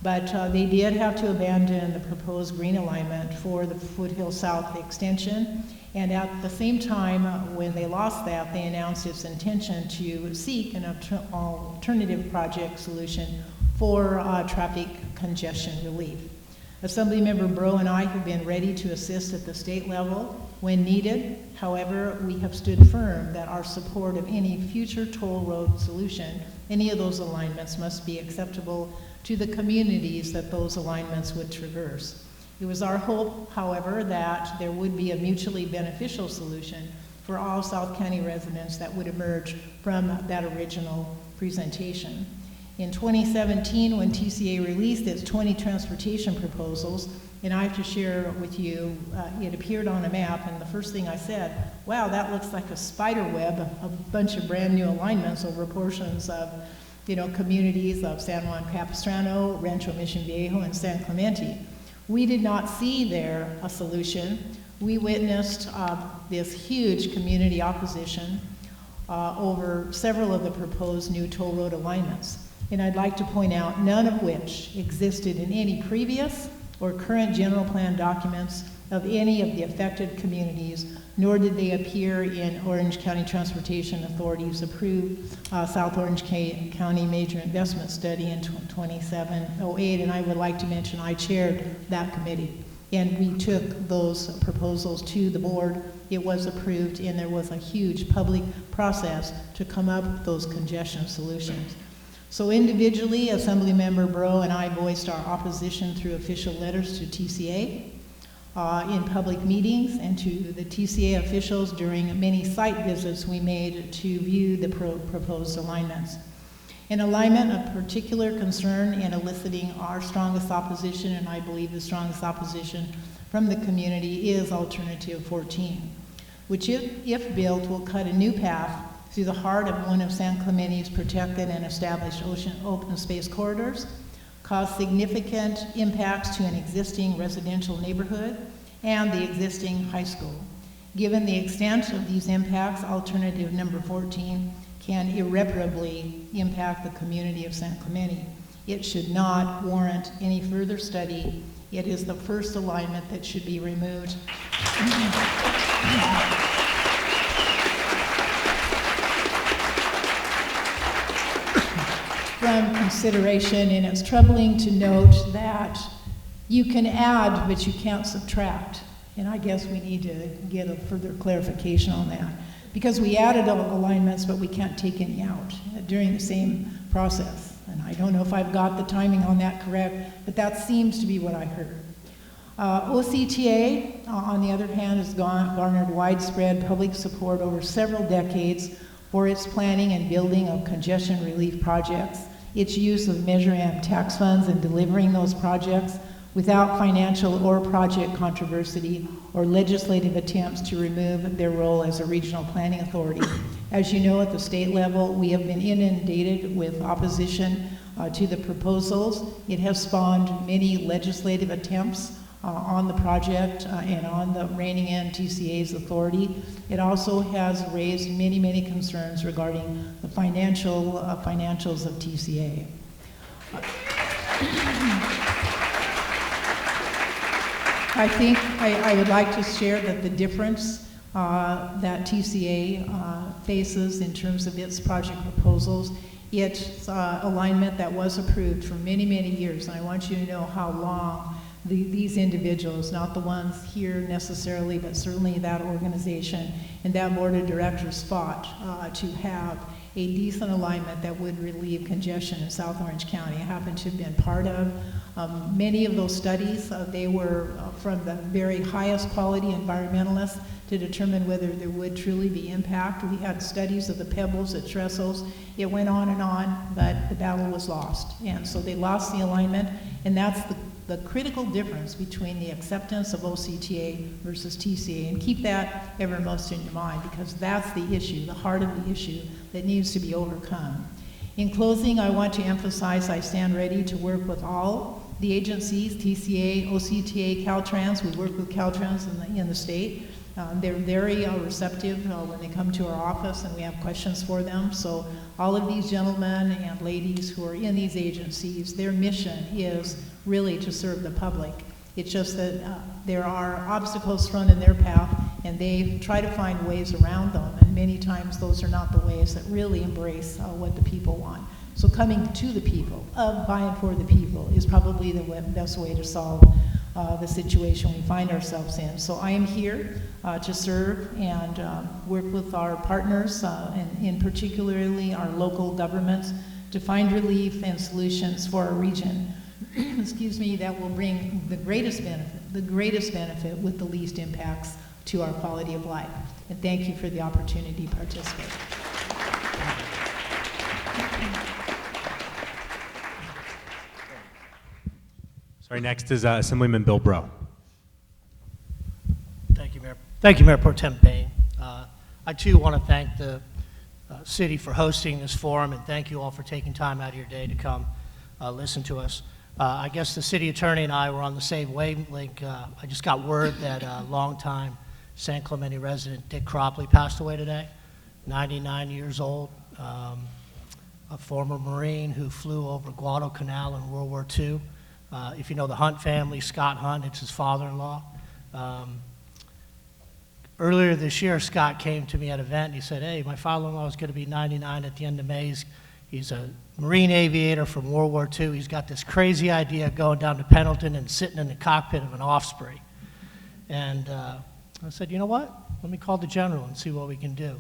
But they did have to abandon the proposed green alignment for the Foothill South extension. And at the same time, when they lost that, they announced its intention to seek an alternative project solution for traffic congestion relief. Assemblymember Bro and I have been ready to assist at the state level when needed. However, we have stood firm that our support of any future toll road solution, any of those alignments, must be acceptable to the communities that those alignments would traverse. It was our hope, however, that there would be a mutually beneficial solution for all South County residents that would emerge from that original presentation. In 2017, when TCA released its 20 transportation proposals, and I have to share with you, it appeared on a map, and the first thing I said, wow, that looks like a spider web, a bunch of brand new alignments over portions of, communities of San Juan Capistrano, Rancho Mission Viejo, and San Clemente. We did not see there a solution. We witnessed this huge community opposition over several of the proposed new toll road alignments. And I'd like to point out none of which existed in any previous or current general plan documents of any of the affected communities, nor did they appear in Orange County Transportation Authority's approved South Orange County Major Investment Study in 2708. And I would like to mention I chaired that committee. And we took those proposals to the board. It was approved, and there was a huge public process to come up with those congestion solutions. So individually, Assemblymember Bro and I voiced our opposition through official letters to TCA, in public meetings, and to the TCA officials during many site visits we made to view the proposed alignments. An alignment of particular concern and eliciting our strongest opposition, and I believe the strongest opposition from the community, is Alternative 14, which if built will cut a new path through the heart of one of San Clemente's protected and established open space corridors, cause significant impacts to an existing residential neighborhood and the existing high school. Given the extent of these impacts, alternative number 14 can irreparably impact the community of San Clemente. It should not warrant any further study. It is the first alignment that should be removed. From consideration, and it's troubling to note that you can add, but you can't subtract. And I guess we need to get a further clarification on that, because we added alignments, but we can't take any out during the same process. And I don't know if I've got the timing on that correct, but that seems to be what I heard. OCTA, on the other hand, has garnered widespread public support over several decades for its planning and building of congestion relief projects, its use of Measure M tax funds in delivering those projects without financial or project controversy or legislative attempts to remove their role as a regional planning authority. As you know, at the state level, we have been inundated with opposition to the proposals. It has spawned many legislative attempts on the project and on the reining in TCA's authority. It also has raised many, many concerns regarding the financials of TCA. I think I would like to share that the difference that TCA faces in terms of its project proposals, it's alignment that was approved for many, many years. And I want you to know how long these individuals, not the ones here necessarily, but certainly that organization and that board of directors fought to have a decent alignment that would relieve congestion in South Orange County. I happen to have been part of many of those studies. They were from the very highest quality environmentalists to determine whether there would truly be impact. We had studies of the pebbles at Trestles. It went on, but the battle was lost. And so they lost the alignment, and that's the critical difference between the acceptance of OCTA versus TCA. And keep that evermost in your mind, because that's the issue, the heart of the issue that needs to be overcome. In closing, I want to emphasize I stand ready to work with all the agencies, TCA, OCTA, Caltrans. We work with Caltrans in the state. They're very receptive when they come to our office and we have questions for them. So all of these gentlemen and ladies who are in these agencies, their mission is really to serve the public. It's just that there are obstacles thrown in their path and they try to find ways around them, and many times those are not the ways that really embrace what the people want. So coming to the people, by and for the people, is probably the best way to solve the situation we find ourselves in. So I am here to serve and work with our partners, and in particularly our local governments, to find relief and solutions for our region, excuse me, that will bring the greatest benefit with the least impacts to our quality of life. And thank you for the opportunity to participate. Sorry, next is Assemblyman Bill Breaux. Thank you, Mayor. Thank you, Mayor Pro Tem Payne. I too want to thank the city for hosting this forum, and thank you all for taking time out of your day to come listen to us. I guess the city attorney and I were on the same wavelength. I just got word that longtime San Clemente resident Dick Cropley passed away today, 99 years old, a former Marine who flew over Guadalcanal in World War II. If you know the Hunt family, Scott Hunt, it's his father-in-law. Earlier this year, Scott came to me at an event and he said, hey, my father-in-law is going to be 99 at the end of May. He's a Marine aviator from World War II. He's got this crazy idea of going down to Pendleton and sitting in the cockpit of an Osprey. And I said, you know what? Let me call the general and see what we can do.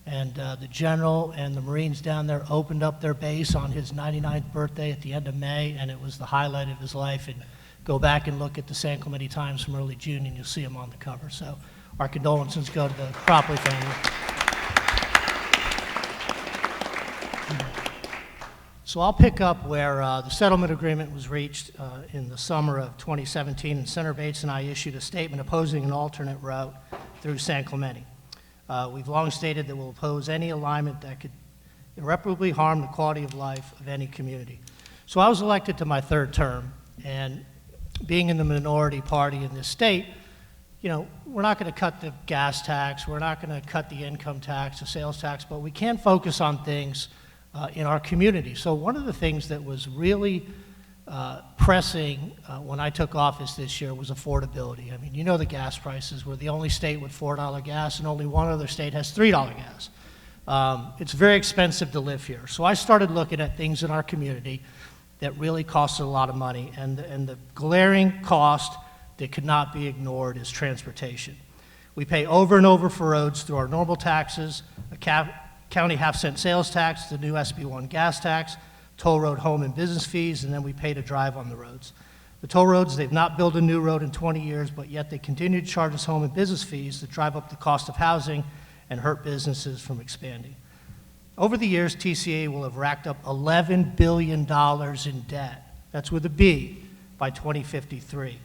And the general and the Marines down there opened up their base on his 99th birthday at the end of May, and it was the highlight of his life. And go back and look at the San Clemente Times from early June, and you'll see him on the cover. So our condolences go to the Cropley family. So I'll pick up where the settlement agreement was reached in the summer of 2017, and Senator Bates and I issued a statement opposing an alternate route through San Clemente. We've long stated that we'll oppose any alignment that could irreparably harm the quality of life of any community. So I was elected to my third term, and being in the minority party in this state, you know, we're not going to cut the gas tax, we're not going to cut the income tax, the sales tax, but we can focus on things in our community. So one of the things that was really pressing when I took office this year was affordability. I mean, you know the gas prices. We're the only state with $4 gas, and only one other state has $3 gas. It's very expensive to live here. So I started looking at things in our community that really cost a lot of money, and the glaring cost that could not be ignored is transportation. We pay over and over for roads through our normal taxes, a county half-cent sales tax, the new SB1 gas tax, toll road home and business fees, and then we pay to drive on the roads. The toll roads, they've not built a new road in 20 years, but yet they continue to charge us home and business fees that drive up the cost of housing and hurt businesses from expanding. Over the years, TCA will have racked up $11 billion in debt. That's with a B by 2053.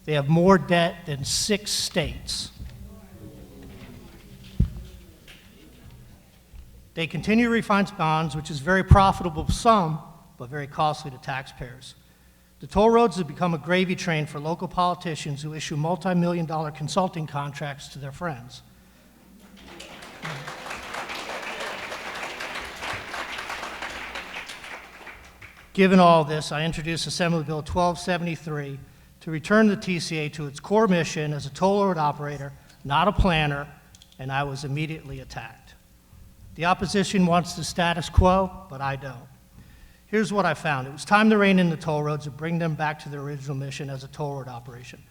They have more debt than 6 states. They continue to refinance bonds, which is very profitable for some, but very costly to taxpayers. The toll roads have become a gravy train for local politicians who issue multi-million-dollar consulting contracts to their friends. Given all this, I introduced Assembly Bill 1273 to return the TCA to its core mission as a toll road operator, not a planner, and I was immediately attacked. The opposition wants the status quo, but I don't. Here's what I found. It was time to rein in the toll roads and bring them back to their original mission as a toll road operation.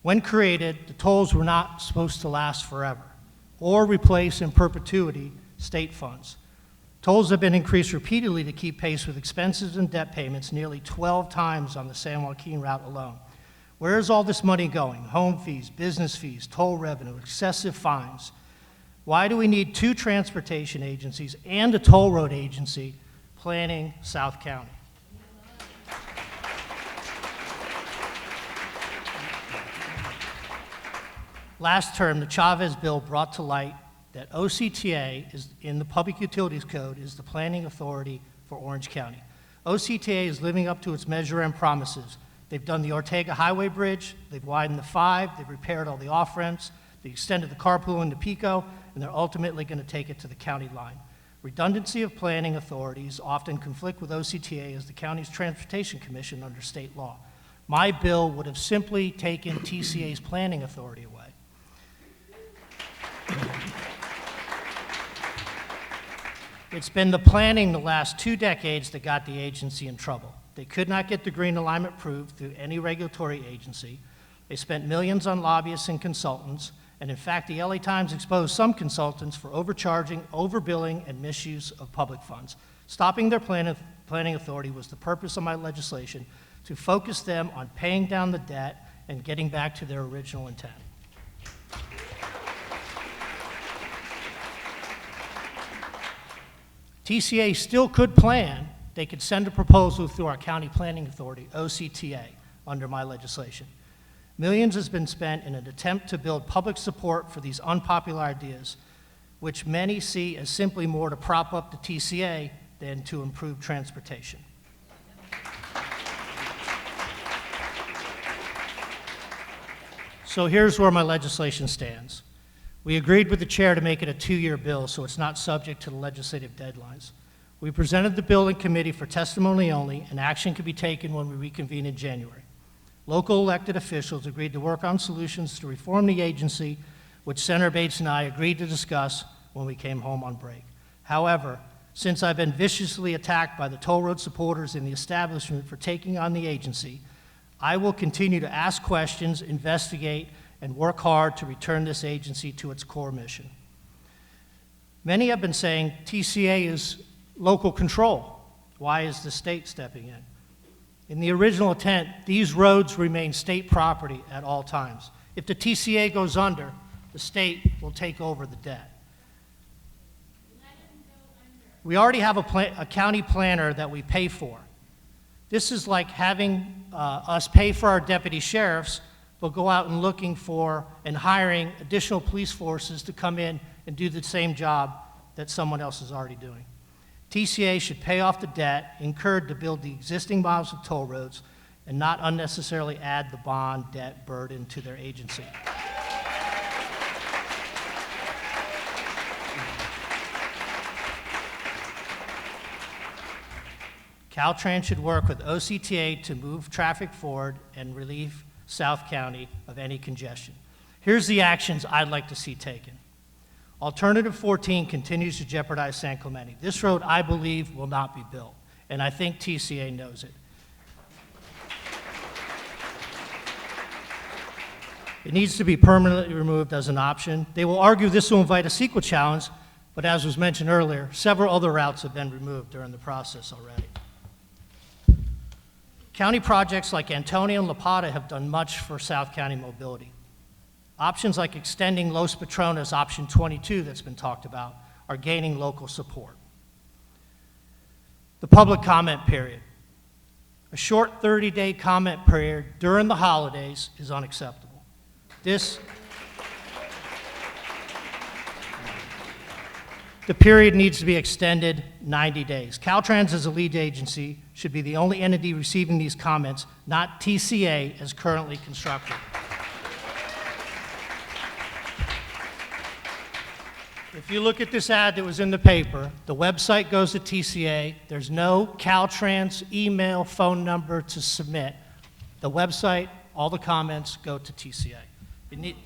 When created, the tolls were not supposed to last forever or replace in perpetuity state funds. Tolls have been increased repeatedly to keep pace with expenses and debt payments, nearly 12 times on the San Joaquin route alone. Where is all this money going? Home fees, business fees, toll revenue, excessive fines. Why do we need two transportation agencies and a toll road agency planning South County? Last term, the Chavez bill brought to light that OCTA is in the Public Utilities Code is the planning authority for Orange County. OCTA is living up to its Measure M promises. They've done the Ortega Highway Bridge, they've widened the 5, they've repaired all the off-ramps, they extended the carpool into Pico, and they're ultimately going to take it to the county line. Redundancy of planning authorities often conflict with OCTA as the county's transportation commission under state law. My bill would have simply taken TCA's planning authority away. It's been the planning the last 2 decades that got the agency in trouble. They could not get the green alignment approved through any regulatory agency. They spent millions on lobbyists and consultants, and in fact, the LA Times exposed some consultants for overcharging, overbilling, and misuse of public funds. Stopping their planning authority was the purpose of my legislation, to focus them on paying down the debt and getting back to their original intent. TCA still could plan. They could send a proposal through our county planning authority, OCTA, under my legislation. Millions has been spent in an attempt to build public support for these unpopular ideas, which many see as simply more to prop up the TCA than to improve transportation. So here's where my legislation stands. We agreed with the chair to make it a 2-year bill, so it's not subject to the legislative deadlines. We presented the bill in committee for testimony only, and action could be taken when we reconvene in January. Local elected officials agreed to work on solutions to reform the agency, which Senator Bates and I agreed to discuss when we came home on break. However, since I've been viciously attacked by the toll road supporters in the establishment for taking on the agency, I will continue to ask questions, investigate, and work hard to return this agency to its core mission. Many have been saying TCA is local control. Why is the state stepping in? In the original intent, these roads remain state property at all times. If the TCA goes under, the state will take over the debt. We already have a county planner that we pay for. This is like having us pay for our deputy sheriffs, but go out and looking for and hiring additional police forces to come in and do the same job that someone else is already doing. TCA should pay off the debt incurred to build the existing miles of toll roads and not unnecessarily add the bond debt burden to their agency. Caltrans should work with OCTA to move traffic forward and relieve South County of any congestion. Here's the actions I'd like to see taken. Alternative 14 continues to jeopardize San Clemente. This road, I believe, will not be built, and I think TCA knows it. It needs to be permanently removed as an option. They will argue this will invite a CEQA challenge, but as was mentioned earlier, several other routes have been removed during the process already. County projects like Antonio and La Plata have done much for South County mobility. Options like extending Los Patronos, option 22 that's been talked about, are gaining local support. The public comment period. A short 30-day comment period during the holidays is unacceptable. The period needs to be extended 90 days. Caltrans is a lead agency should be the only entity receiving these comments, not TCA as currently constructed. If you look at this ad that was in the paper, the website goes to TCA. There's no Caltrans email, phone number to submit. The website, all the comments go to TCA.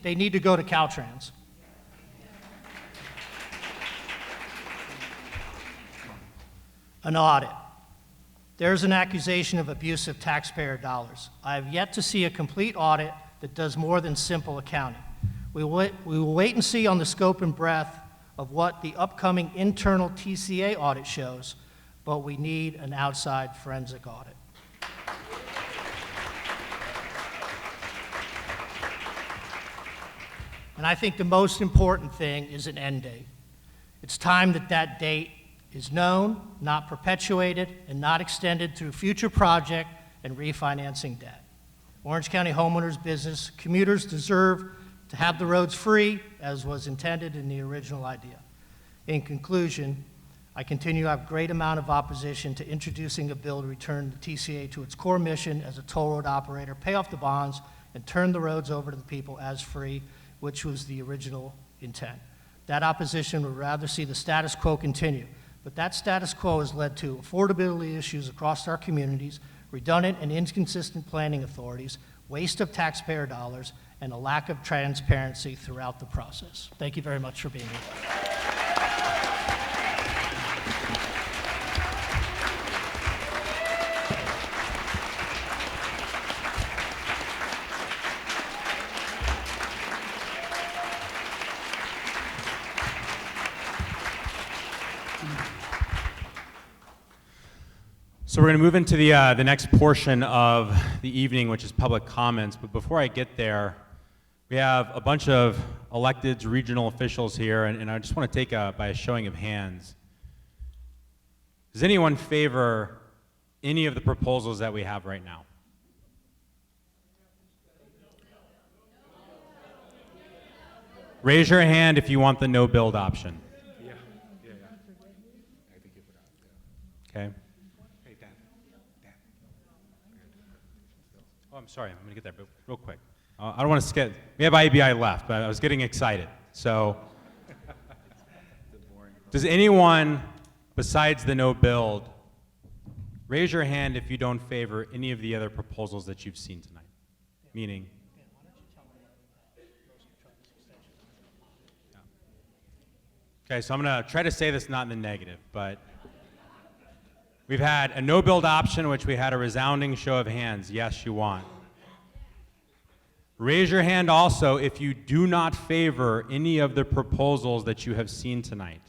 They need to go to Caltrans. An audit. There's an accusation of abuse of taxpayer dollars. I have yet to see a complete audit that does more than simple accounting. We will wait and see on the scope and breadth of what the upcoming internal TCA audit shows, but we need an outside forensic audit. And I think the most important thing is an end date. It's time that that date is known, not perpetuated, and not extended through future project and refinancing debt. Orange County homeowners, business, commuters deserve to have the roads free as was intended in the original idea. In conclusion, I continue to have a great amount of opposition to introducing a bill to return the TCA to its core mission as a toll road operator, pay off the bonds, and turn the roads over to the people as free, which was the original intent. That opposition would rather see the status quo continue, but that status quo has led to affordability issues across our communities, redundant and inconsistent planning authorities, waste of taxpayer dollars, and a lack of transparency throughout the process. Thank you very much for being here. So we're going to move into the next portion of the evening, which is public comments. But before I get there, we have a bunch of elected regional officials here, and I just want to take by a showing of hands. Does anyone favor any of the proposals that we have right now? Raise your hand if you want the no build option. Okay. Oh, I'm sorry, I'm going to get there, but real quick. I don't want to skip. We have IBI left, but I was getting excited. So, does anyone besides the no build raise your hand if you don't favor any of the other proposals that you've seen tonight? Meaning? Okay, so I'm going to try to say this not in the negative, but we've had a no build option, which we had a resounding show of hands. Yes, you want. Raise your hand also if you do not favor any of the proposals that you have seen tonight.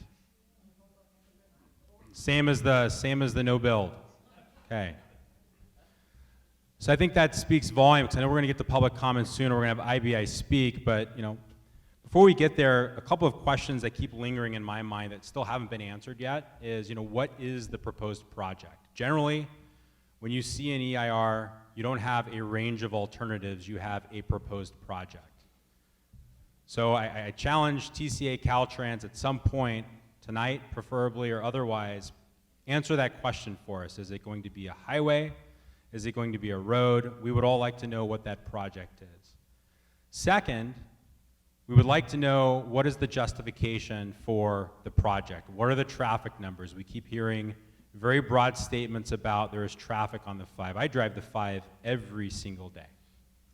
Same as the no build. Okay. So I think that speaks volumes. I know we're going to get to public comments soon, or we're going to have IBI speak, but before we get there, a couple of questions that keep lingering in my mind that still haven't been answered yet is, what is the proposed project? Generally, when you see an EIR, you don't have a range of alternatives, you have a proposed project. So I challenge TCA Caltrans at some point tonight, preferably or otherwise, answer that question for us. Is it going to be a highway? Is it going to be a road? We would all like to know what that project is. Second, we would like to know what is the justification for the project. What are the traffic numbers? We keep hearing very broad statements about there is traffic on the 5. I drive the 5 every single day,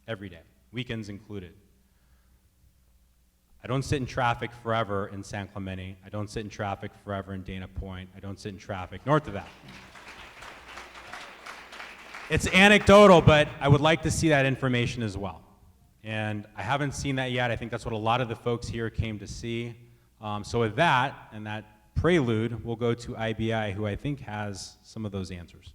every day, weekends included. I don't sit in traffic forever in San Clemente. I don't sit in traffic forever in Dana Point. I don't sit in traffic north of that. It's anecdotal, but I would like to see that information as well. And I haven't seen that yet. I think that's what a lot of the folks here came to see. So with that, and that prelude, we'll go to IBI, who I think has some of those answers.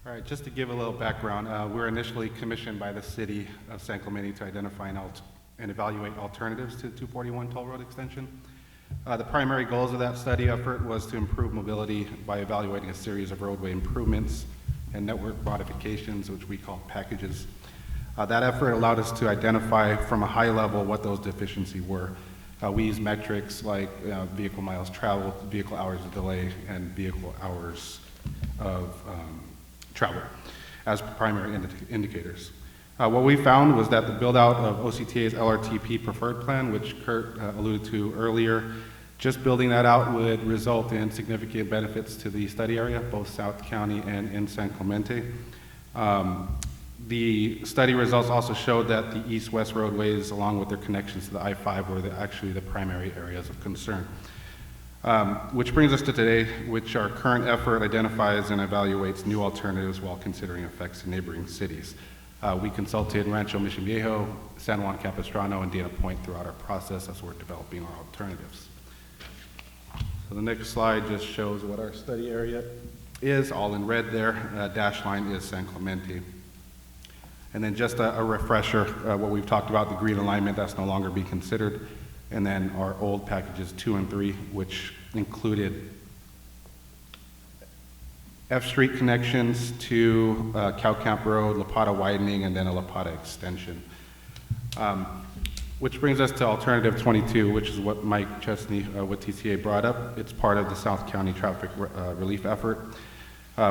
All right, just to give a little background, we were initially commissioned by the city of San Clemente to identify and evaluate alternatives to 241 toll road extension. The primary goals of that study effort was to improve mobility by evaluating a series of roadway improvements and network modifications, which we call packages. That effort allowed us to identify from a high level what those deficiencies were. We use metrics like vehicle miles traveled, vehicle hours of delay, and vehicle hours of travel as primary indicators. What we found was that the build-out of OCTA's LRTP preferred plan, which Kurt alluded to earlier, just building that out would result in significant benefits to the study area, both South County and in San Clemente. The study results also showed that the east-west roadways, along with their connections to the I-5, were actually the primary areas of concern. Which brings us to today, which our current effort identifies and evaluates new alternatives while considering effects in neighboring cities. We consulted Rancho Mission Viejo, San Juan Capistrano, and Dana Point throughout our process as we're developing our alternatives. So the next slide just shows what our study area is, all in red there. Dashed line is San Clemente. And then just a refresher, what we've talked about, the green alignment, that's no longer being considered. And then our old packages 2 and 3, which included F Street connections to Cow Camp Road, La Pata widening, and then a La Pata extension. Which brings us to alternative 22, which is what Mike Chesney with TCA brought up. It's part of the South County traffic relief effort.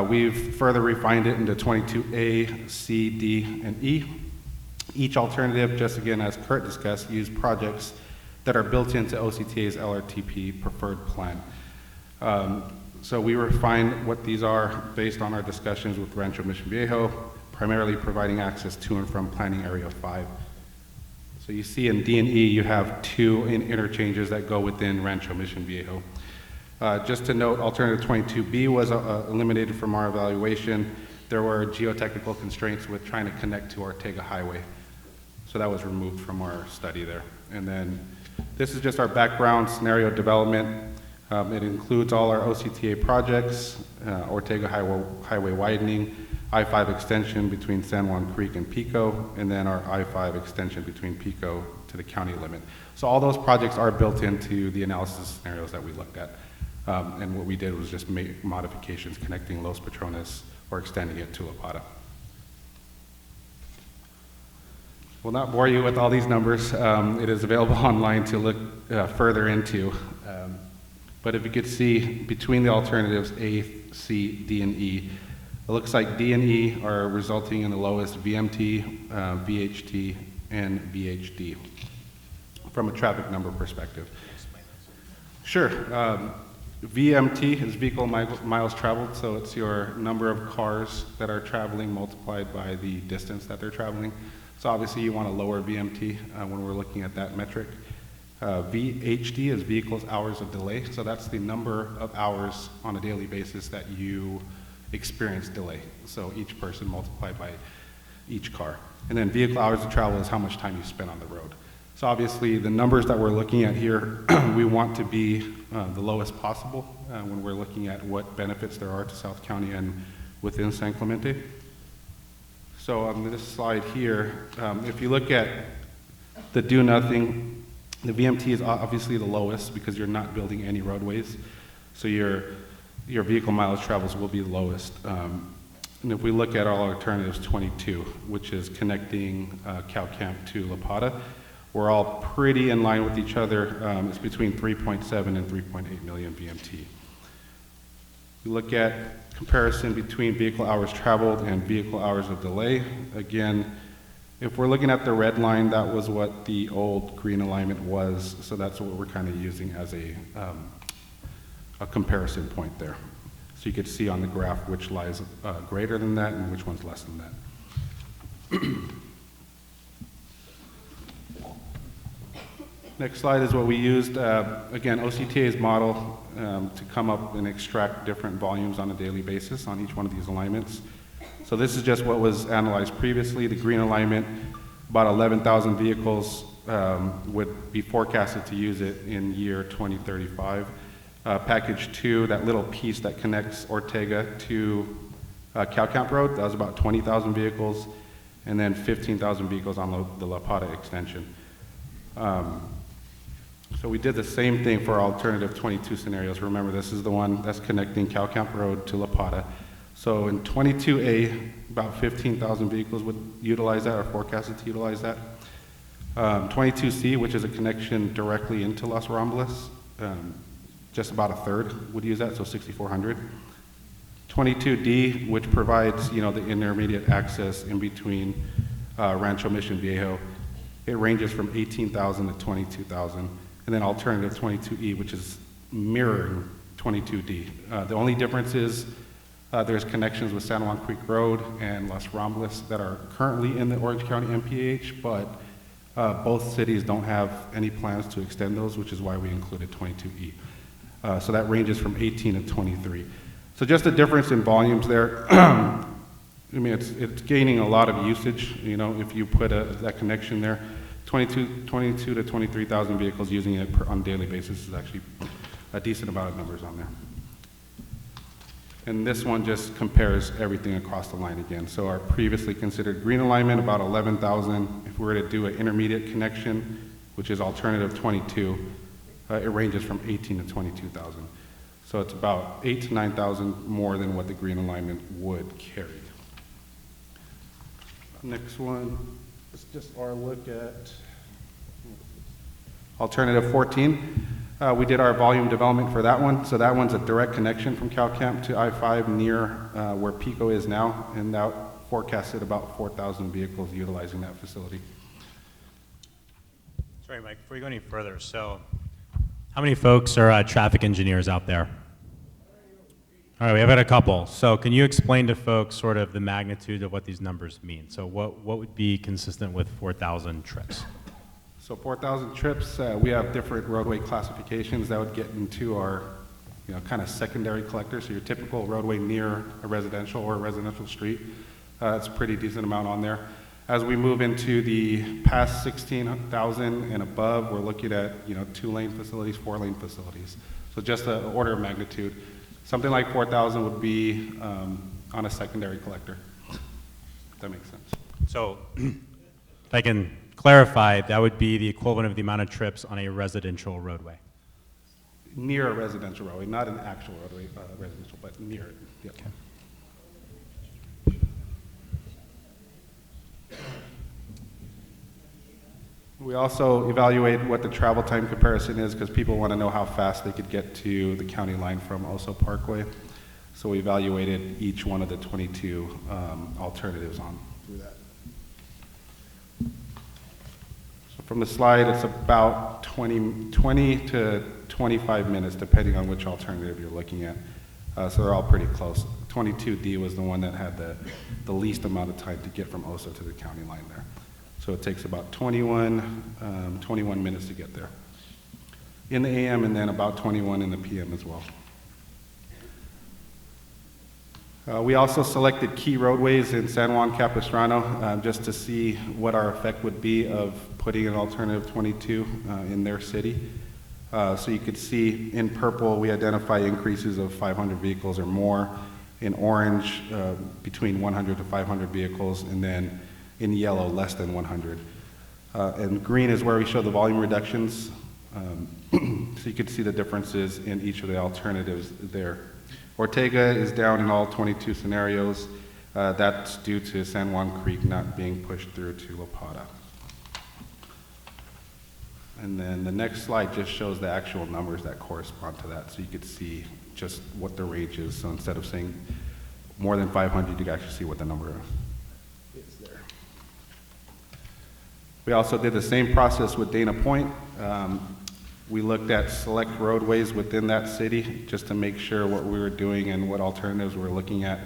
We've further refined it into 22A, C, D, and E. Each alternative, just again as Kurt discussed, use projects that are built into OCTA's LRTP preferred plan. So we refine what these are based on our discussions with Rancho Mission Viejo, primarily providing access to and from Planning Area 5. So you see in D and E, you have 2 interchanges that go within Rancho Mission Viejo. Just to note, alternative 22B was eliminated from our evaluation. There were geotechnical constraints with trying to connect to Ortega Highway. So that was removed from our study there. And then this is just our background scenario development. It includes all our OCTA projects, Ortega Highway widening, I-5 extension between San Juan Creek and Pico, and then our I-5 extension between Pico to the county limit. So all those projects are built into the analysis scenarios that we looked at. And what we did was just make modifications connecting Los Patrones or extending it to La Pata. Will not bore you with all these numbers. It is available online to look further into. But if you could see between the alternatives A, C, D, and E, it looks like D and E are resulting in the lowest VMT, VHT, and VHD from a traffic number perspective. Sure. VMT is vehicle miles traveled, so it's your number of cars that are traveling multiplied by the distance that they're traveling. So obviously you want a lower VMT when we're looking at that metric. VHD is vehicles hours of delay, so that's the number of hours on a daily basis that you experience delay. So each person multiplied by each car. And then vehicle hours of travel is how much time you spend on the road. So obviously the numbers that we're looking at here, we want to be the lowest possible when we're looking at what benefits there are to South County and within San Clemente. So on this slide here, if you look at the do nothing, the VMT is obviously the lowest because you're not building any roadways. So your vehicle mileage travels will be the lowest. And if we look at our alternatives 22, which is connecting Cow Camp to La Pata, we're all pretty in line with each other. It's between 3.7 and 3.8 million VMT. We look at comparison between vehicle hours traveled and vehicle hours of delay. Again, if we're looking at the red line, that was what the old green alignment was. So that's what we're kind of using as a comparison point there. So you could see on the graph which lies greater than that and which one's less than that. Next slide is what we used, again, OCTA's model to come up and extract different volumes on a daily basis on each one of these alignments. So this is just what was analyzed previously. The green alignment, about 11,000 vehicles would be forecasted to use it in year 2035. Package 2, that little piece that connects Ortega to Cow Camp Road, that was about 20,000 vehicles, and then 15,000 vehicles on the La Pata extension. So we did the same thing for our alternative 22 scenarios. Remember, this is the one that's connecting Cow Camp Road to La Pata. So in 22A, about 15,000 vehicles would utilize that or forecasted to utilize that. 22C, which is a connection directly into Los Ramblas, just about a third would use that, so 6,400. 22D, which provides, you know, the intermediate access in between Rancho Mission Viejo. It ranges from 18,000 to 22,000. And then alternative 22E, which is mirroring 22D. The only difference is there's connections with San Juan Creek Road and Las Ramblas that are currently in the Orange County MPH, but both cities don't have any plans to extend those, which is why we included 22E. So that ranges from 18 to 23. So just a difference in volumes there. I mean, it's gaining a lot of usage, you know, if you put that connection there. 22 to 23,000 vehicles using it on a daily basis is actually a decent amount of numbers on there. And this one just compares everything across the line again. So our previously considered green alignment, about 11,000. If we were to do an intermediate connection, which is alternative 22, it ranges from 18 to 22,000. So it's about 8,000 to 9,000 more than what the green alignment would carry. Next one is just our look at alternative 14. We did our volume development for that one. So that one's a direct connection from CalCamp to I-5 near where Pico is now, and that forecasted about 4,000 vehicles utilizing that facility. Sorry, Mike, before you go any further, so how many folks are traffic engineers out there? All right, we have had a couple. So can you explain to folks sort of the magnitude of what these numbers mean? So what would be consistent with 4,000 trips? So 4,000 trips, we have different roadway classifications that would get into our, you know, kind of secondary collectors. So your typical roadway near a residential or a residential street, it's a pretty decent amount on there. As we move into the past 16,000 and above, we're looking at, you know, 2-lane facilities, 4-lane facilities. So just an order of magnitude. Something like 4,000 would be on a secondary collector. If that makes sense. So if I can clarify, that would be the equivalent of the amount of trips on a residential roadway. Near a residential roadway, not an actual roadway, residential, but near it. Yep. Okay. We also evaluate what the travel time comparison is because people want to know how fast they could get to the county line from Oso Parkway. So we evaluated each one of the 22 alternatives on through that. So from the slide, it's about 20 to 25 minutes, depending on which alternative you're looking at. So they're all pretty close. 22D was the one that had the least amount of time to get from Oso to the county line there. So it takes about 21 minutes to get there in the AM, and then about 21 in the PM as well. We also selected key roadways in San Juan Capistrano just to see what our effect would be of putting an alternative 22 in their city. So you could see in purple we identify increases of 500 vehicles or more. In orange, between 100 to 500 vehicles, and then in yellow, less than 100. And green is where we show the volume reductions. So you could see the differences in each of the alternatives there. Ortega is down in all 22 scenarios. That's due to San Juan Creek not being pushed through to La Plata. And then the next slide just shows the actual numbers that correspond to that. So you could see just what the range is. So instead of saying more than 500, you could actually see what the number is there. We also did the same process with Dana Point. We looked at select roadways within that city just to make sure what we were doing and what alternatives we were looking at,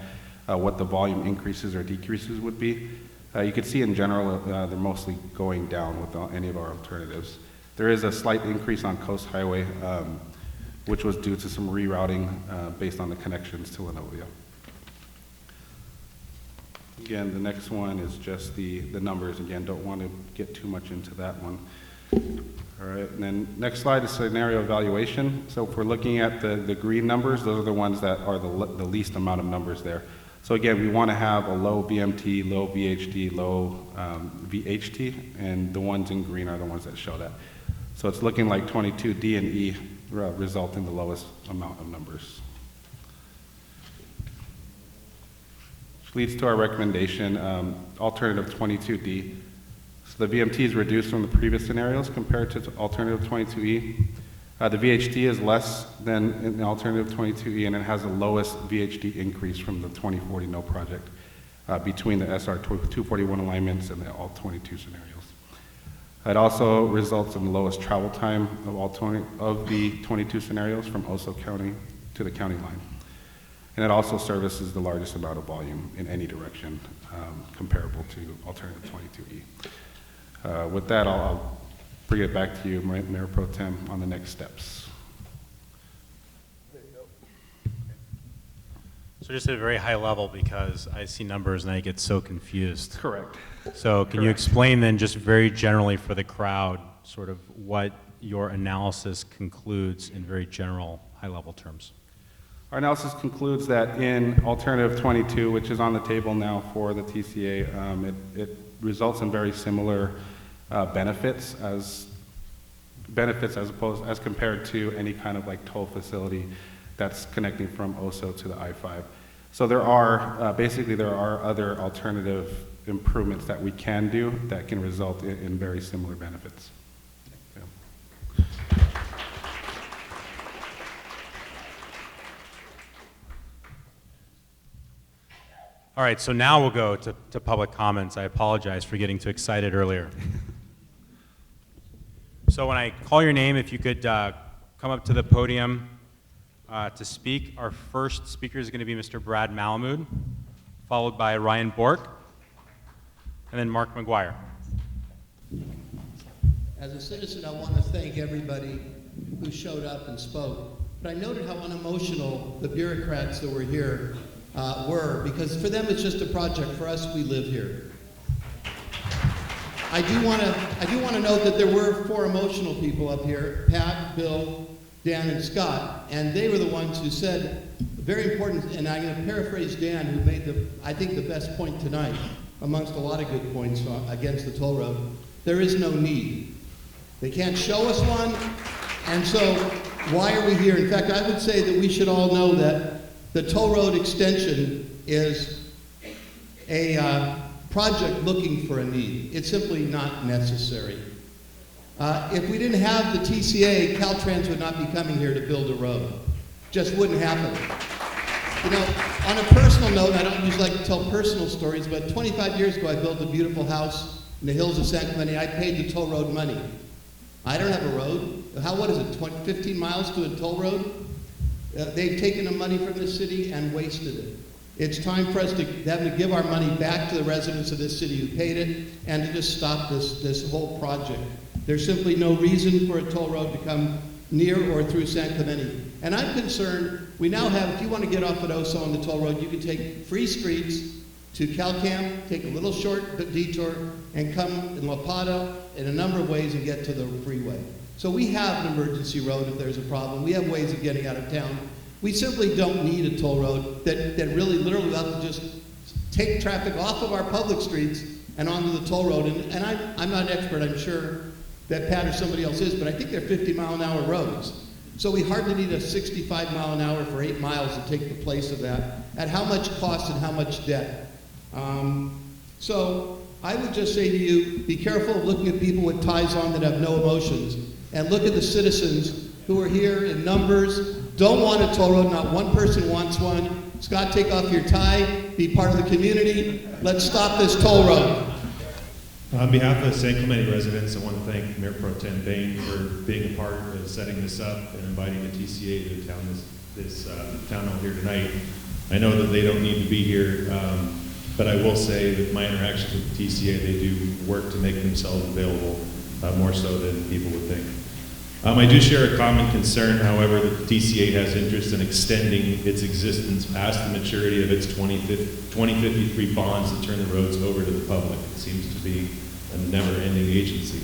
what the volume increases or decreases would be. You could see in general they're mostly going down with any of our alternatives. There is a slight increase on Coast Highway, which was due to some rerouting based on the connections to Lenovia. Again, the next one is just the numbers. Again, don't want to get too much into that one. All right, and then next slide is scenario evaluation. So if we're looking at the green numbers, those are the ones that are the least amount of numbers there. So again, we want to have a low VMT, low VHD, low VHT, and the ones in green are the ones that show that. So it's looking like 22 D and E result in the lowest amount of numbers. Which leads to our recommendation, alternative 22D. So the VMT is reduced from the previous scenarios compared to alternative 22E. The VHD is less than in the alternative 22E, and it has the lowest VHD increase from the 2040 no project between the SR 241 alignments and the all 22 scenarios. It also results in the lowest travel time of all the 22 scenarios from Oso County to the county line. And it also services the largest amount of volume in any direction comparable to alternative 22E. With that, I'll bring it back to you, Mayor Pro Tem, on the next steps. So just at a very high level, because I see numbers and I get so confused. Correct. So can you explain then, just very generally for the crowd, sort of what your analysis concludes in very general, high-level terms? Our analysis concludes that in alternative 22, which is on the table now for the TCA, it results in very similar benefits as compared to any kind of like toll facility that's connecting from OSO to the I-5. So there are, basically there are other alternative improvements that we can do that can result in very similar benefits. Yeah. All right, so now we'll go to public comments. I apologize for getting too excited earlier. So when I call your name, if you could come up to the podium to speak. Our first speaker is going to be Mr. Brad Malamud, followed by Ryan Bork, and then Mark McGuire. As a citizen, I want to thank everybody who showed up and spoke. But I noted how unemotional the bureaucrats that were here were, because for them it's just a project. For us, we live here. I do want to note that there were 4 emotional people up here: Pat, Bill, Dan, and Scott, and they were the ones who said very important. And I'm going to paraphrase Dan, who made I think the best point tonight, amongst a lot of good points against the toll road. There is no need. They can't show us one, and so why are we here? In fact, I would say that we should all know that the toll road extension is a project looking for a need. It's simply not necessary. If we didn't have the TCA, Caltrans would not be coming here to build a road. Just wouldn't happen. You know, on a personal note, I don't usually like to tell personal stories, but 25 years ago I built a beautiful house in the hills of San Clemente. I paid the toll road money. I don't have a road. What is it, 15 miles to a toll road? They've taken the money from the city and wasted it. It's time for us to give our money back to the residents of this city who paid it, and to just stop this whole project. There's simply no reason for a toll road to come near or through San Clemente. And I'm concerned, we now have, if you want to get off at Oso on the toll road, you can take free streets to CalCamp, take a little short detour, and come in La Plata in a number of ways and get to the freeway. So we have an emergency road if there's a problem. We have ways of getting out of town. We simply don't need a toll road that really literally will have to just take traffic off of our public streets and onto the toll road. And I'm not an expert, I'm sure that Pat or somebody else is, but I think they're 50-mile-an-hour roads. So we hardly need a 65 mile an hour for 8 miles to take the place of that. At how much cost and how much debt? So I would just say to you, be careful of looking at people with ties on that have no emotions, and look at the citizens who are here in numbers, don't want a toll road, not one person wants one. Scott, take off your tie, be part of the community. Let's stop this toll road. On behalf of San Clemente residents, I want to thank Mayor Pro Tem Bain for being a part of setting this up and inviting the TCA to the town this town hall here tonight. I know that they don't need to be here, but I will say that my interactions with the TCA, they do work to make themselves available more so than people would think. I do share a common concern, however, that the TCA has interest in extending its existence past the maturity of its 2053 bonds to turn the roads over to the public. It seems to be a never-ending agency.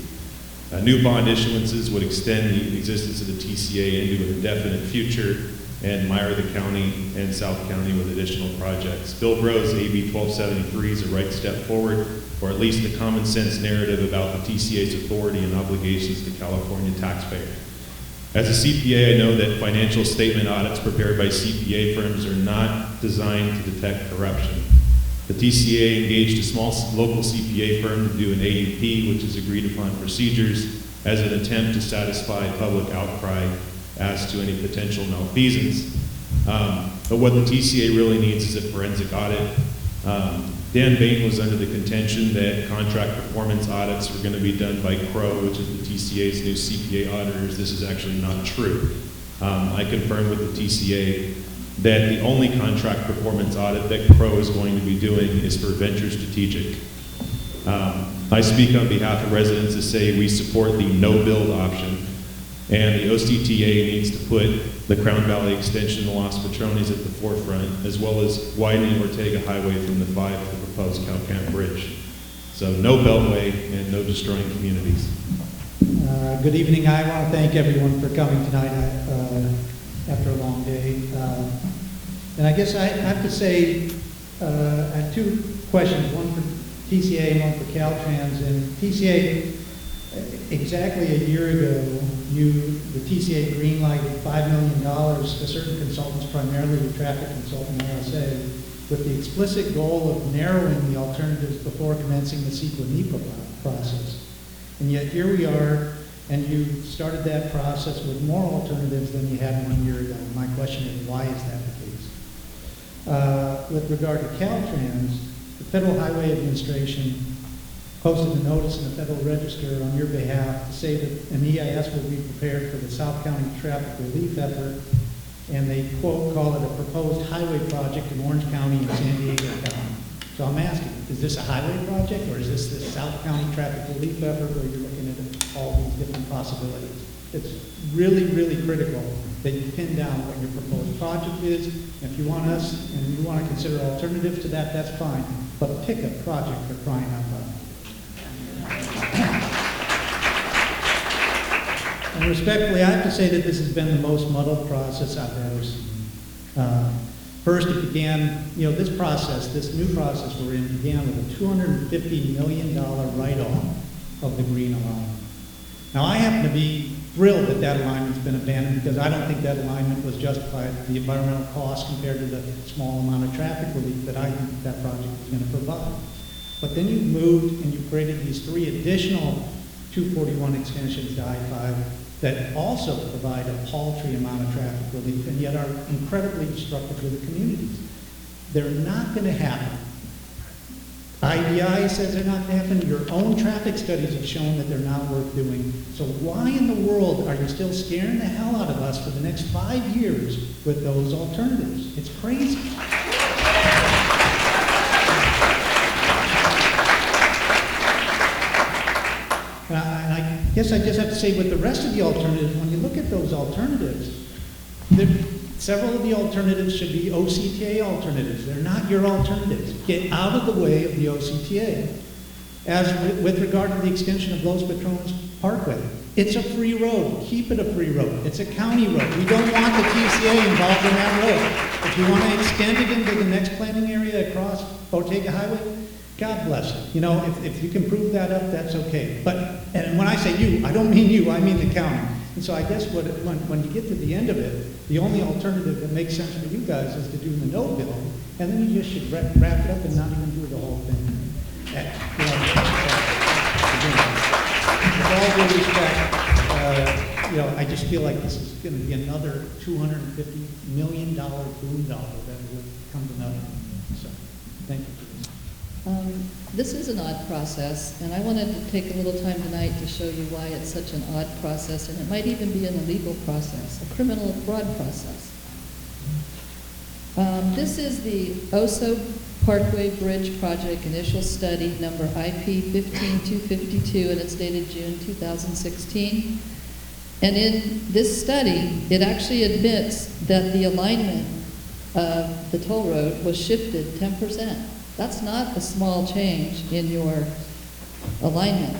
New bond issuances would extend the existence of the TCA into an indefinite future and mire the county and South County with additional projects. Bill Groh's AB 1273 is a right step forward, or at least a common sense narrative about the TCA's authority and obligations to California taxpayers. As a CPA, I know that financial statement audits prepared by CPA firms are not designed to detect corruption. The TCA engaged a small local CPA firm to do an AUP, which is agreed upon procedures, as an attempt to satisfy public outcry as to any potential malfeasance. But what the TCA really needs is a forensic audit. Dan Bain was under the contention that contract performance audits were going to be done by Crow, which is the TCA's new CPA auditors. This is actually not true. I confirmed with the TCA that the only contract performance audit that Crow is going to be doing is for Venture Strategic. I speak on behalf of residents to say we support the no-build option, and the OCTA needs to put the Crown Valley extension to Los Patrones at the forefront, as well as widening Ortega Highway from the 5 to the proposed Calcamp Bridge. So no beltway and no destroying communities. Good evening. I want to thank everyone for coming tonight after a long day. And I guess I have to say, I have two questions, one for TCA and one for Caltrans. And TCA, exactly a year ago, the TCA greenlighted $5 million to certain consultants, primarily the traffic consultant RSA, with the explicit goal of narrowing the alternatives before commencing the CEQA-NEPA process. And yet here we are, and you started that process with more alternatives than you had 1 year ago. My question is, why is that the case? With regard to Caltrans, the Federal Highway Administration posted a notice in the Federal Register on your behalf to say that an EIS will be prepared for the South County traffic relief effort, and they, quote, call it a proposed highway project in Orange County and San Diego County. So I'm asking, is this a highway project, or is this the South County traffic relief effort where you're looking at all these different possibilities? It's really, really critical that you pin down what your proposed project is. If you want us, and you want to consider alternatives to that, that's fine, but pick a project for crying out loud. And respectfully, I have to say that this has been the most muddled process I've ever seen. First, it began, this process, this new process we're in, began with a $250 million write-off of the green alignment. Now, I happen to be thrilled that that alignment's been abandoned because I don't think that alignment was justified, the environmental cost compared to the small amount of traffic relief that I think that project was going to provide. But then you moved and you created these 3 additional 241 extensions to I-5 that also provide a paltry amount of traffic relief and yet are incredibly destructive to the communities. They're not going to happen. IDI says they're not going to happen. Your own traffic studies have shown that they're not worth doing. So why in the world are you still scaring the hell out of us for the next 5 years with those alternatives? It's crazy. And I guess I just have to say, with the rest of the alternatives, when you look at those alternatives, several of the alternatives should be OCTA alternatives. They're not your alternatives. Get out of the way of the OCTA. As with regard to the extension of Los Patrones Parkway, it's a free road. Keep it a free road. It's a county road. We don't want the TCA involved in that road. If you want to extend it into the next planning area across Ortega Highway, God bless you. If you can prove that up, that's okay. And when I say you, I don't mean you, I mean the county. And so I guess when you get to the end of it, the only alternative that makes sense for you guys is to do the no bill, and then you just should wrap it up and not even do the whole thing. With all due respect, I just feel like this is going to be another $250 million boondoggle that will come to nothing. So, thank you. This is an odd process, and I wanted to take a little time tonight to show you why it's such an odd process, and it might even be an illegal process, a criminal fraud process. This is the Oso Parkway Bridge Project Initial Study number IP 15252, and it's dated June 2016. And in this study, it actually admits that the alignment of the toll road was shifted 10%. That's not a small change in your alignment.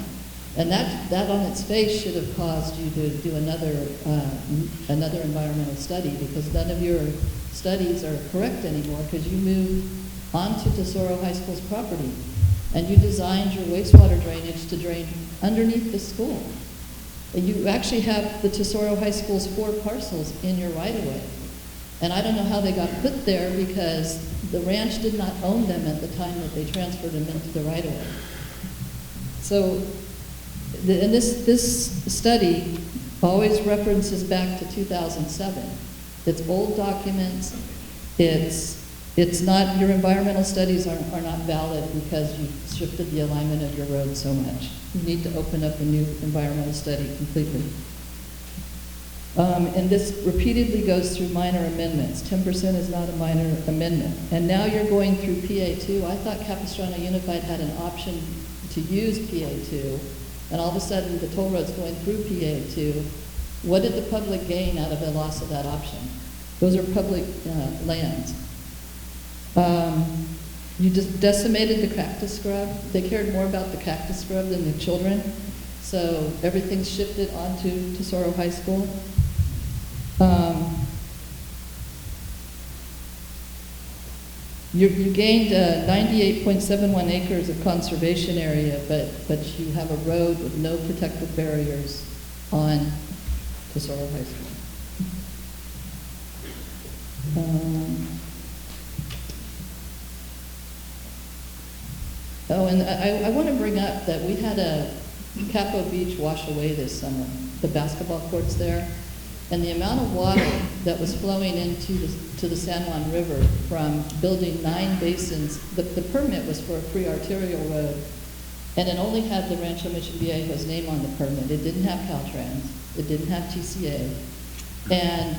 And that on its face should have caused you to do another environmental study, because none of your studies are correct anymore, because you moved onto Tesoro High School's property and you designed your wastewater drainage to drain underneath the school. And you actually have the Tesoro High School's 4 parcels in your right-of-way. And I don't know how they got put there, because the ranch did not own them at the time that they transferred them into the right-of-way. So And this study always references back to 2007. It's old documents. It's not, your environmental studies are not valid because you shifted the alignment of your road so much. You need to open up a new environmental study completely. And this repeatedly goes through minor amendments. 10% is not a minor amendment. And now you're going through PA2. I thought Capistrano Unified had an option to use PA2, and all of a sudden the toll road's going through PA2. What did the public gain out of the loss of that option? Those are public lands. You just decimated the cactus scrub. They cared more about the cactus scrub than the children. So everything's shifted onto Tesoro High School. You gained 98.71 acres of conservation area, but you have a road with no protective barriers on Tesoro High School. Oh, and I want to bring up that we had a Capo Beach wash away this summer, the basketball courts there, and the amount of water that was flowing into the San Juan River from building 9 basins. The permit was for a free arterial road, and it only had the Rancho Mission Viejo's name on the permit. It didn't have Caltrans. It didn't have TCA. And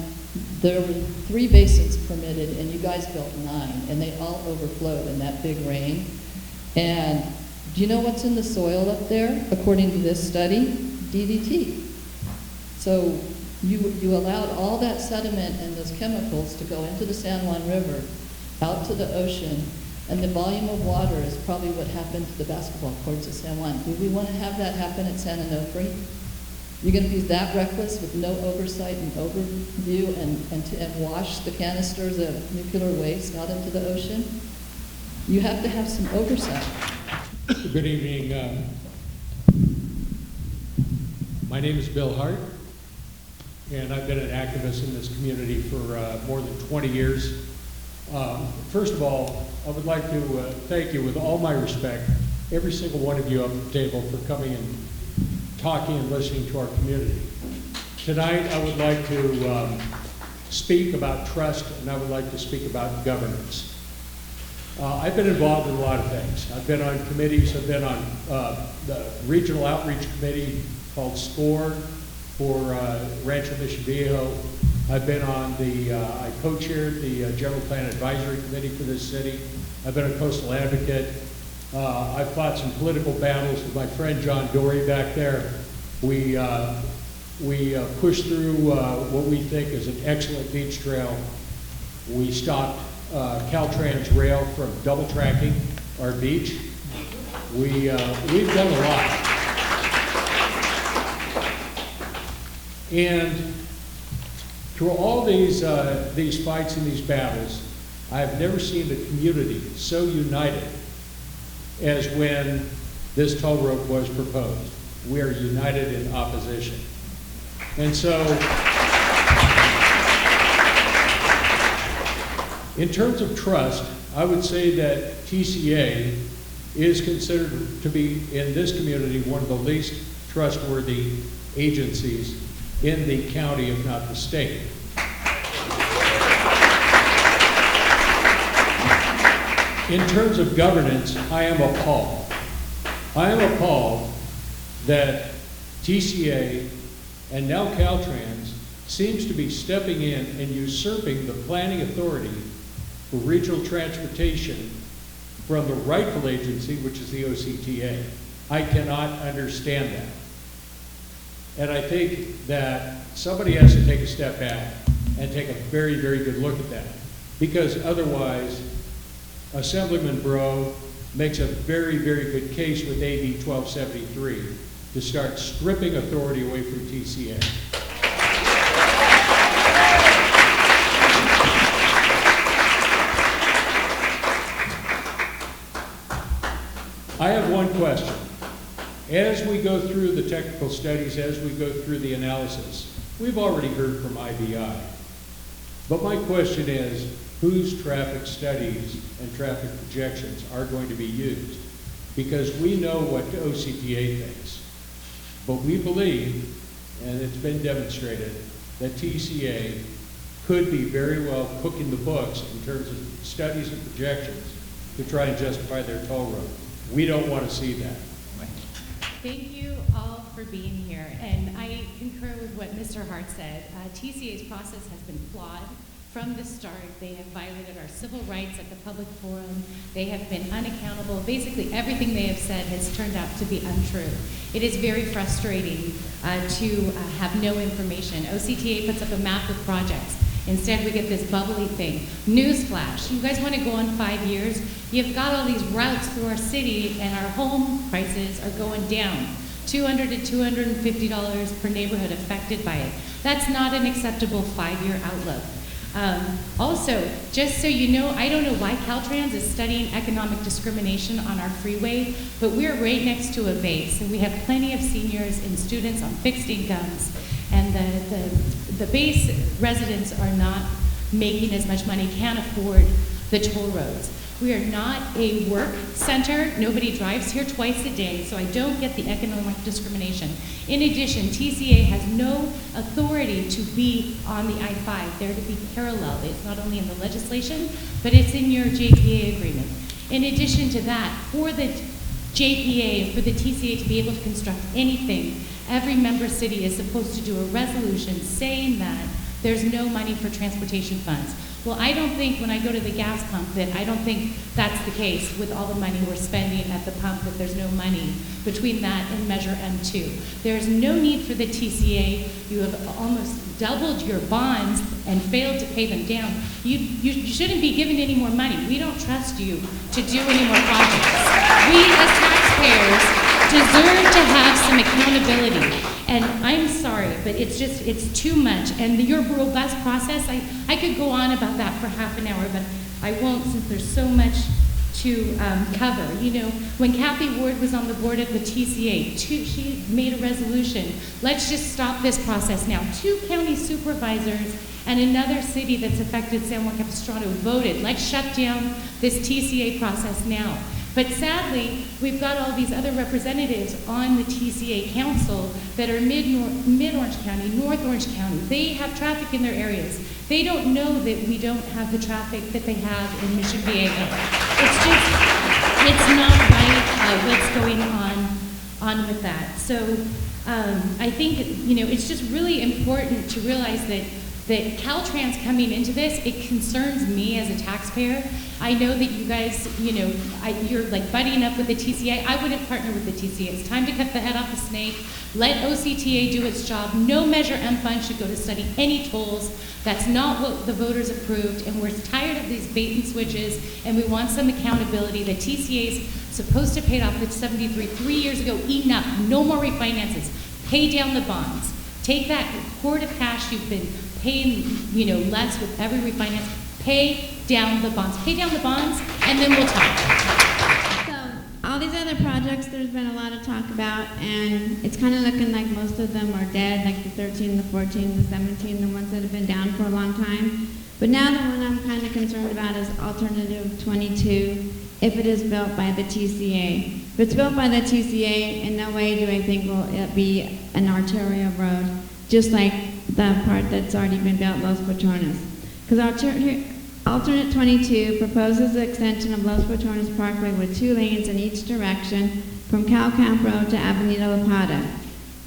there were 3 basins permitted, and you guys built 9, and they all overflowed in that big rain. And do you know what's in the soil up there, according to this study? DDT. So you allowed all that sediment and those chemicals to go into the San Juan River, out to the ocean, and the volume of water is probably what happened to the basketball courts at San Juan. Do we want to have that happen at San Onofre? You're going to be that reckless with no oversight and overview and wash the canisters of nuclear waste out into the ocean? You have to have some oversight. Good evening. My name is Bill Hart, and I've been an activist in this community for more than 20 years. First of all, I would like to thank you with all my respect, every single one of you up at the table, for coming and talking and listening to our community. Tonight, I would like to speak about trust, and I would like to speak about governance. I've been involved in a lot of things. I've been on committees. I've been on the Regional Outreach Committee called SCTRE for Rancho Mission Viejo. I've been on I co-chaired the General Plan Advisory Committee for this city. I've been a coastal advocate. I've fought some political battles with my friend John Dory back there. We pushed through what we think is an excellent beach trail. We stopped Caltrans rail from double tracking our beach. We've done a lot. And through all these fights and these battles, I've never seen the community so united as when this toll road was proposed. We are united in opposition. And so, in terms of trust, I would say that TCA is considered to be, in this community, one of the least trustworthy agencies in the county, if not the state. In terms of governance, I am appalled. I am appalled that TCA and now Caltrans seems to be stepping in and usurping the planning authority for regional transportation from the rightful agency, which is the OCTA. I cannot understand that. And I think that somebody has to take a step back and take a very, very good look at that. Because otherwise, Assemblyman Breaux makes a very, very good case with AB 1273 to start stripping authority away from TCA. I have one question. As we go through the technical studies, as we go through the analysis, we've already heard from IBI. But my question is, whose traffic studies and traffic projections are going to be used? Because we know what the OCTA thinks. But we believe, and it's been demonstrated, that TCA could be very well cooking the books in terms of studies and projections to try and justify their toll road. We don't want to see that. Thank you all for being here, and I concur with what Mr. Hart said. TCA's process has been flawed from the start. They have violated our civil rights at the public forum. They have been unaccountable. Basically, everything they have said has turned out to be untrue. It is very frustrating to have no information. OCTA puts up a map of projects. Instead, we get this bubbly thing. Newsflash, you guys want to go on 5 years? You've got all these routes through our city, and our home prices are going down. $200 to $250 per neighborhood affected by it. That's not an acceptable 5-year outlook. Also, just so you know, I don't know why Caltrans is studying economic discrimination on our freeway, but we're right next to a base, and we have plenty of seniors and students on fixed incomes, and the base residents are not making as much money, can't afford the toll roads. We are not a work center. Nobody drives here twice a day, so I don't get the economic discrimination. In addition, TCA has no authority to be on the I-5. They're to be parallel. It's not only in the legislation, but it's in your JPA agreement. In addition to that, for the JPA, for the TCA to be able to construct anything, every member city is supposed to do a resolution saying that there's no money for transportation funds. Well, I don't think when I go to the gas pump that I don't think that's the case with all the money we're spending at the pump, that there's no money between that and Measure M2. There's no need for the TCA. You have almost doubled your bonds and failed to pay them down. You shouldn't be given any more money. We don't trust you to do any more projects. We as taxpayers deserve to have some accountability. And I'm sorry, but it's too much. And your robust process, I could go on about that for half an hour, but I won't since there's so much to cover. You know, when Kathy Ward was on the board of the TCA, she made a resolution. Let's just stop this process now. 2 county supervisors and another city that's affected, San Juan Capistrano, voted. Let's shut down this TCA process now. But sadly, we've got all these other representatives on the TCA council that are mid-Orange County, North Orange County. They have traffic in their areas. They don't know that we don't have the traffic that they have in Mission Viejo. It's not right what's going on with that. So I think, you know, it's just really important to realize that Caltrans coming into this, it concerns me as a taxpayer. I know that you guys, you know, you're like buddying up with the TCA. I wouldn't partner with the TCA. It's time to cut the head off the snake. Let OCTA do its job. No Measure M fund should go to study any tolls. That's not what the voters approved, and we're tired of these bait and switches, and we want some accountability. The TCA's supposed to pay it off with 73 3 years ago. Enough. No more refinances. Pay down the bonds. Take that hoard of cash you've been paying, you know, less with every refinance. Pay down the bonds. Pay down the bonds, and then we'll talk. So all these other projects, there's been a lot of talk about, and it's kind of looking like most of them are dead, like the 13, the 14, the 17, the ones that have been down for a long time. But now the one I'm kind of concerned about is Alternative 22, if it is built by the TCA. If it's built by the TCA, in no way do I think will it be an arterial road, just like the part that's already been built, Los Patrones. Because Alternate 22 proposes the extension of Los Patrones Parkway with 2 lanes in each direction from Cal Camp Road to Avenida La Plata.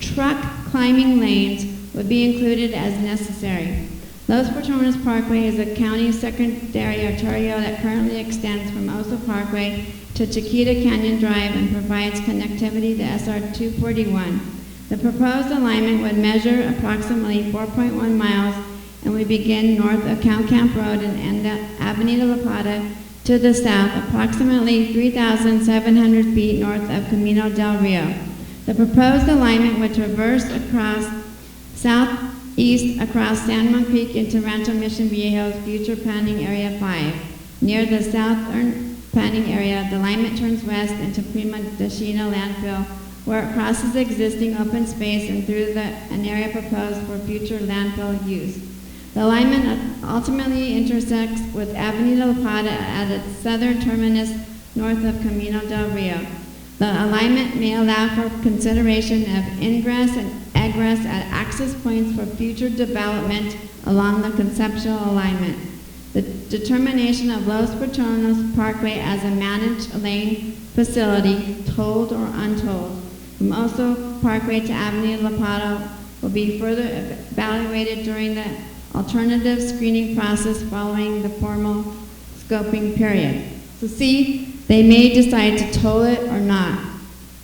Truck climbing lanes would be included as necessary. Los Patrones Parkway is a county secondary arterial that currently extends from Oso Parkway to Chiquita Canyon Drive and provides connectivity to SR 241. The proposed alignment would measure approximately 4.1 miles and we begin north of Cal Camp Road and end at Avenida La Plata to the south, approximately 3,700 feet north of Camino del Rio. The proposed alignment would traverse across southeast across San Juan Creek into Rancho Mission Viejo's future planning area 5. Near the southern planning area, the alignment turns west into Prima Decina landfill, where it crosses existing open space and through an area proposed for future landfill use. The alignment ultimately intersects with Avenida La Plata at its southern terminus north of Camino del Rio. The The alignment may allow for consideration of ingress and egress at access points for future development along the conceptual alignment. The determination of Los Patronos Parkway as a managed lane facility, tolled or untolled, from Oso Parkway to Avenue La Prado will be further evaluated during the alternative screening process following the formal scoping period. So see, they may decide to toll it or not.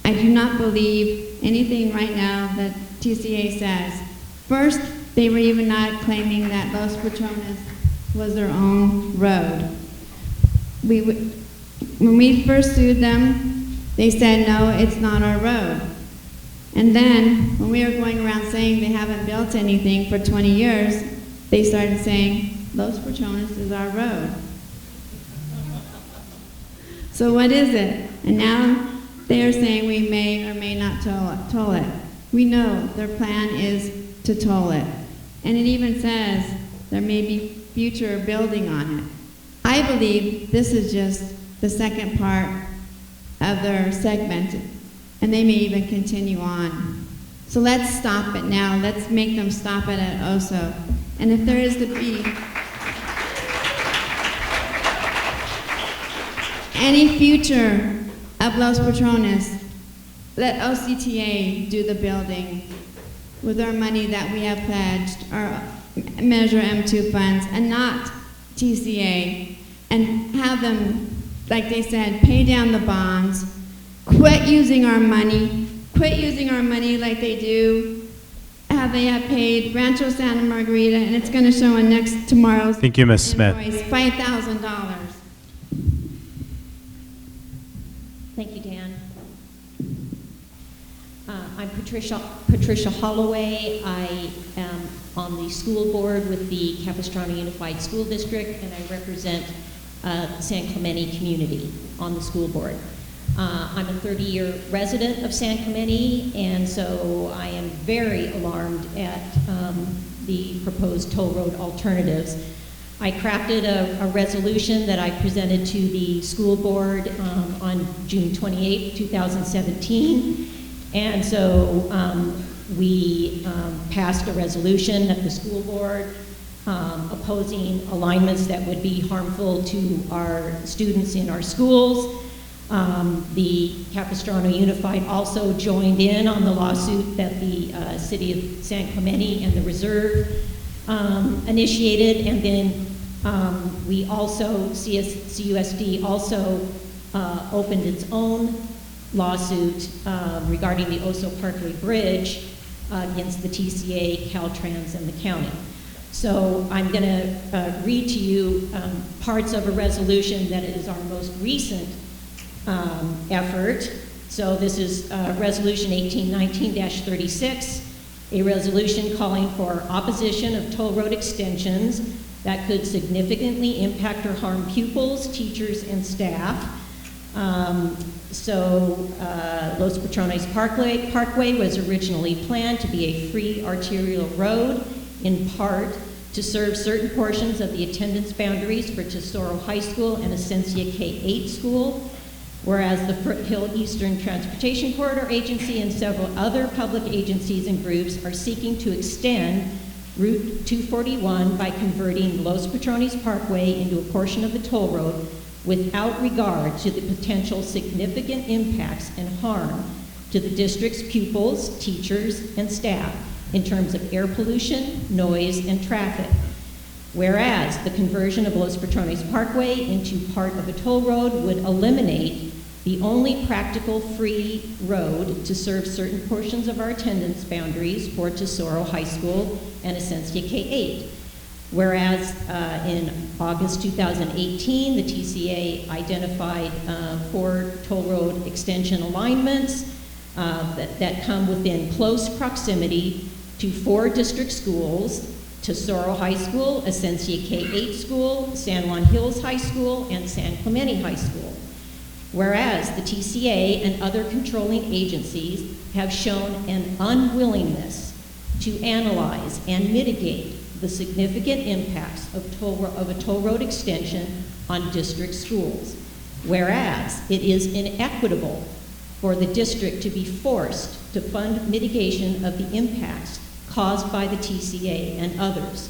I do not believe anything right now that TCA says. First, they were even not claiming that Los Patronos was their own road. When we first sued them, they said, no, it's not our road. And then, when we were going around saying they haven't built anything for 20 years, they started saying, Los Patronos is our road. So what is it? And now they are saying we may or may not toll it. We know their plan is to toll it. And it even says there may be future building on it. I believe this is just the second part of their segment, and they may even continue on. So let's stop it now. Let's make them stop it at Oso. And if there is to be any future of Los Patronos, let OCTA do the building with our money that we have pledged, our Measure M2 funds, and not TCA, and have them, like they said, pay down the bonds, quit using our money like they do, how they have paid Rancho Santa Margarita, and it's going to show on tomorrow's Thank you, Ms. Smith. invoice, $5,000. Thank you, Dan. I'm Patricia Holloway. I am on the school board with the Capistrano Unified School District, and I represent the San Clemente community on the school board. I'm a 30-year resident of San Clemente, and so I am very alarmed at the proposed toll road alternatives. I crafted a resolution that I presented to the school board on June 28, 2017. And so we passed a resolution at the school board opposing alignments that would be harmful to our students in our schools. The Capistrano Unified also joined in on the lawsuit that the City of San Clemente and the Reserve initiated, and then we also, CUSD also opened its own lawsuit regarding the Oso Parkway Bridge against the TCA, Caltrans, and the county. So I'm going to read to you parts of a resolution that is our most recent effort. So this is Resolution 1819-36, a resolution calling for opposition of toll road extensions that could significantly impact or harm pupils, teachers, and staff. Los Patronos Parkway was originally planned to be a free arterial road, in part to serve certain portions of the attendance boundaries for Tesoro High School and Ascensia K-8 school, whereas the Foothill Eastern Transportation Corridor Agency and several other public agencies and groups are seeking to extend Route 241 by converting Los Patronos Parkway into a portion of the toll road without regard to the potential significant impacts and harm to the district's pupils, teachers, and staff in terms of air pollution, noise, and traffic. Whereas the conversion of Los Patronos Parkway into part of a toll road would eliminate the only practical free road to serve certain portions of our attendance boundaries for Tesoro High School and Ascensia K-8. Whereas in August 2018, the TCA identified 4 toll road extension alignments that come within close proximity to 4 district schools: Tesoro High School, Ascensia K-8 School, San Juan Hills High School, and San Clemente High School. Whereas the TCA and other controlling agencies have shown an unwillingness to analyze and mitigate the significant impacts of a toll road extension on district schools. Whereas it is inequitable for the district to be forced to fund mitigation of the impacts caused by the TCA and others.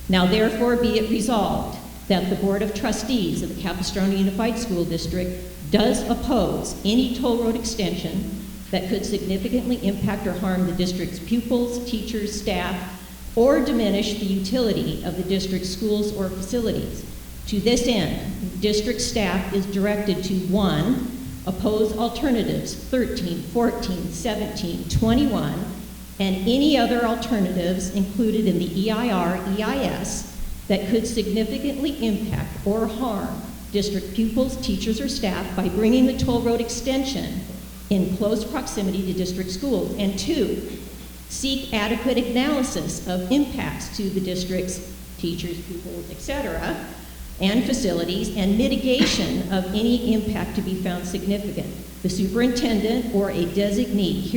Now therefore be it resolved that the Board of Trustees of the Capistrano Unified School District does oppose any toll road extension that could significantly impact or harm the district's pupils, teachers, staff, or diminish the utility of the district's schools or facilities. To this end, district staff is directed to 1, oppose alternatives 13, 14, 17, 21, and any other alternatives included in the EIR, EIS that could significantly impact or harm district pupils, teachers, or staff by bringing the toll road extension in close proximity to district schools. And 2, seek adequate analysis of impacts to the district's teachers, pupils, etc., and facilities, and mitigation of any impact to be found significant. The superintendent or a designee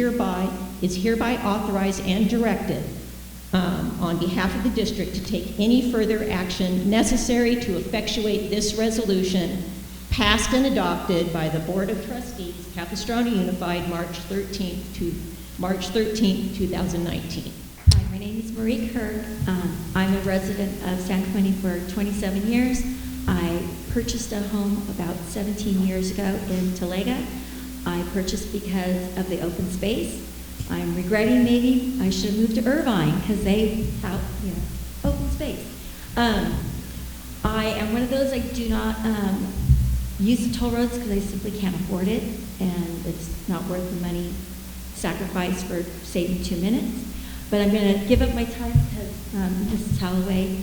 is hereby authorized and directed on behalf of the district to take any further action necessary to effectuate this resolution passed and adopted by the Board of Trustees, Capistrano Unified, March 13, 2019. Hi, my name is Marie Kirk. I'm a resident of San Clemente for 27 years. I purchased a home about 17 years ago in Talega. I purchased because of the open space. I'm regretting maybe I should have moved to Irvine because they have, open space. I am one of those, I do not use the toll roads because I simply can't afford it, and it's not worth the money sacrifice for saving 2 minutes. But I'm going to give up my time because Mrs. Holloway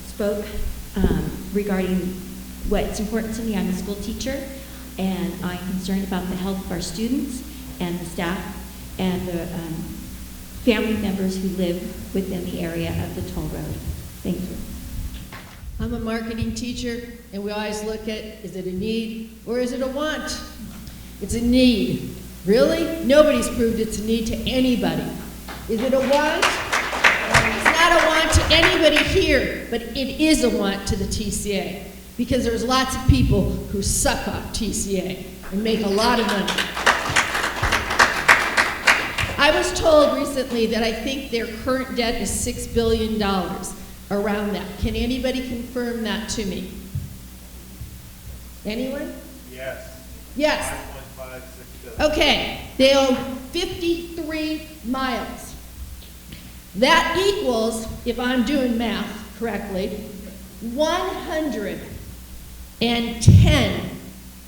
spoke regarding what's important to me. I'm a school teacher, and I'm concerned about the health of our students and the staff and the family members who live within the area of the toll road. Thank you. I'm a marketing teacher, and we always look at, is it a need or is it a want? It's a need. Really? Nobody's proved it's a need to anybody. Is it a want? It's not a want to anybody here, but it is a want to the TCA, because there's lots of people who suck off TCA and make a lot of money. I was told recently that I think their current debt is $6 billion, around that. Can anybody confirm that to me? Anyone? Yes. Yes. 5.5, 6 billion. Okay, they own 53 miles. That equals, if I'm doing math correctly, $110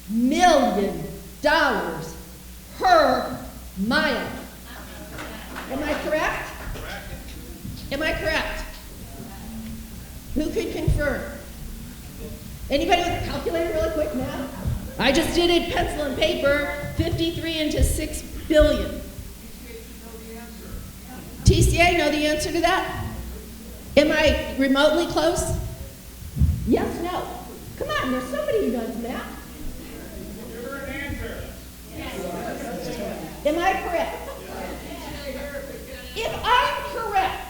million per mile. Am I correct? Correct. Am I correct? Who could confirm? Anybody with a calculator really quick now? I just did it pencil and paper, 53 into 6 billion. TCA know the answer to that? Am I remotely close? Yes, no. Come on, there's somebody who knows math. Give her an answer. Am I correct? If I'm correct,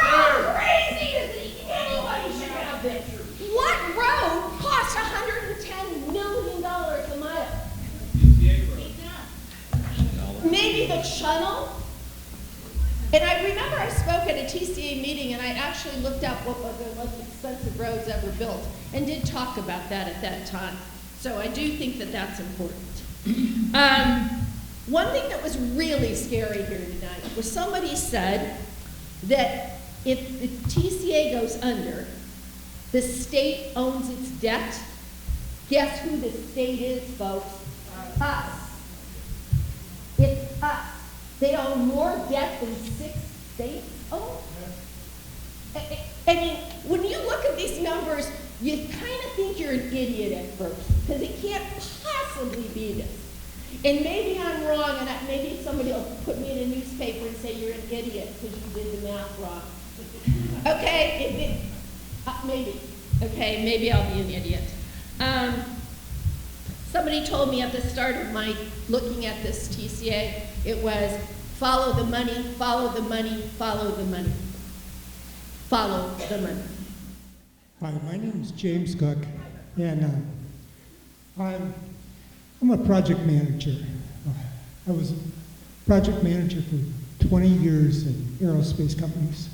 how crazy is it? Anybody should have this. What road costs $110 million a mile? Maybe the channel? And I remember I spoke at a TCA meeting, and I actually looked up what were the most expensive roads ever built and did talk about that at that time. So I do think that that's important. One thing that was really scary here tonight was somebody said that if the TCA goes under, the state owns its debt. Guess who the state is, folks? Us. It's us. They own more debt than 6 states own. I mean, when you look at these numbers, you kind of think you're an idiot at first, because it can't possibly be this. And maybe I'm wrong, and maybe somebody will put me in a newspaper and say you're an idiot because you did the math wrong. Okay, maybe. Okay, maybe I'll be an idiot. Somebody told me at the start of my looking at this TCA, it was follow the money, follow the money, follow the money. Follow the money. Hi, my name is James Cook, and I'm I'm a project manager. I was a project manager for 20 years in aerospace companies.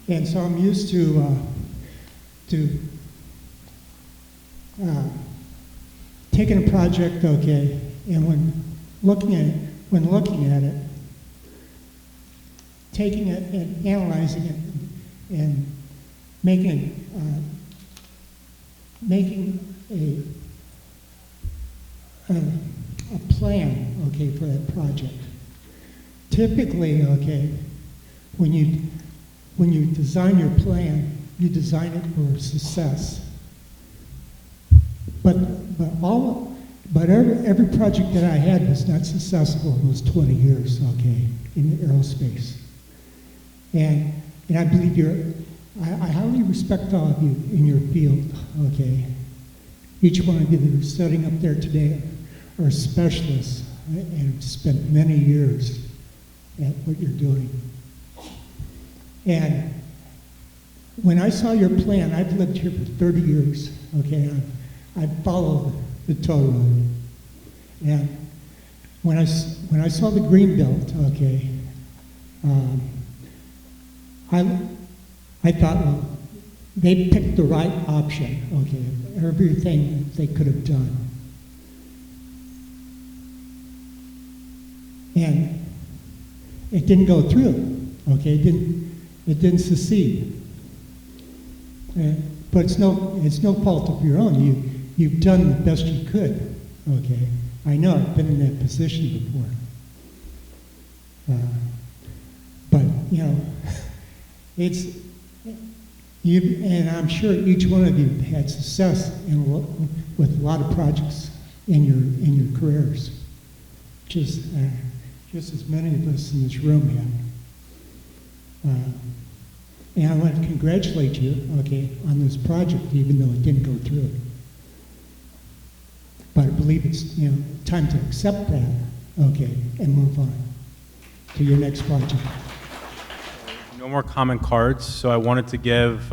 And so I'm used to taking a project, okay, and when looking at it, taking it and analyzing it and making a plan, okay, for that project. Typically, okay, when you design your plan, you design it for success. But every project that I had was not successful in those 20 years, okay, in aerospace. And I believe I highly respect all of you in your field, okay. Each one of you that are sitting up there today are specialists and have spent many years at what you're doing. And when I saw your plan, I've lived here for 30 years, okay. I've followed the toll road. And when I saw the green belt, okay, I thought, well, they picked the right option, okay, everything they could have done. And it didn't go through, okay, it didn't succeed. But it's no fault of your own. You've done the best you could, okay. I know I've been in that position before. But, you know, and I'm sure each one of you had success with a lot of projects in your careers, just as many of us in this room have. And I want to congratulate you, okay, on this project, even though it didn't go through. But I believe it's, you know, time to accept that, okay, and move on to your next project. No more comment cards, so I wanted to give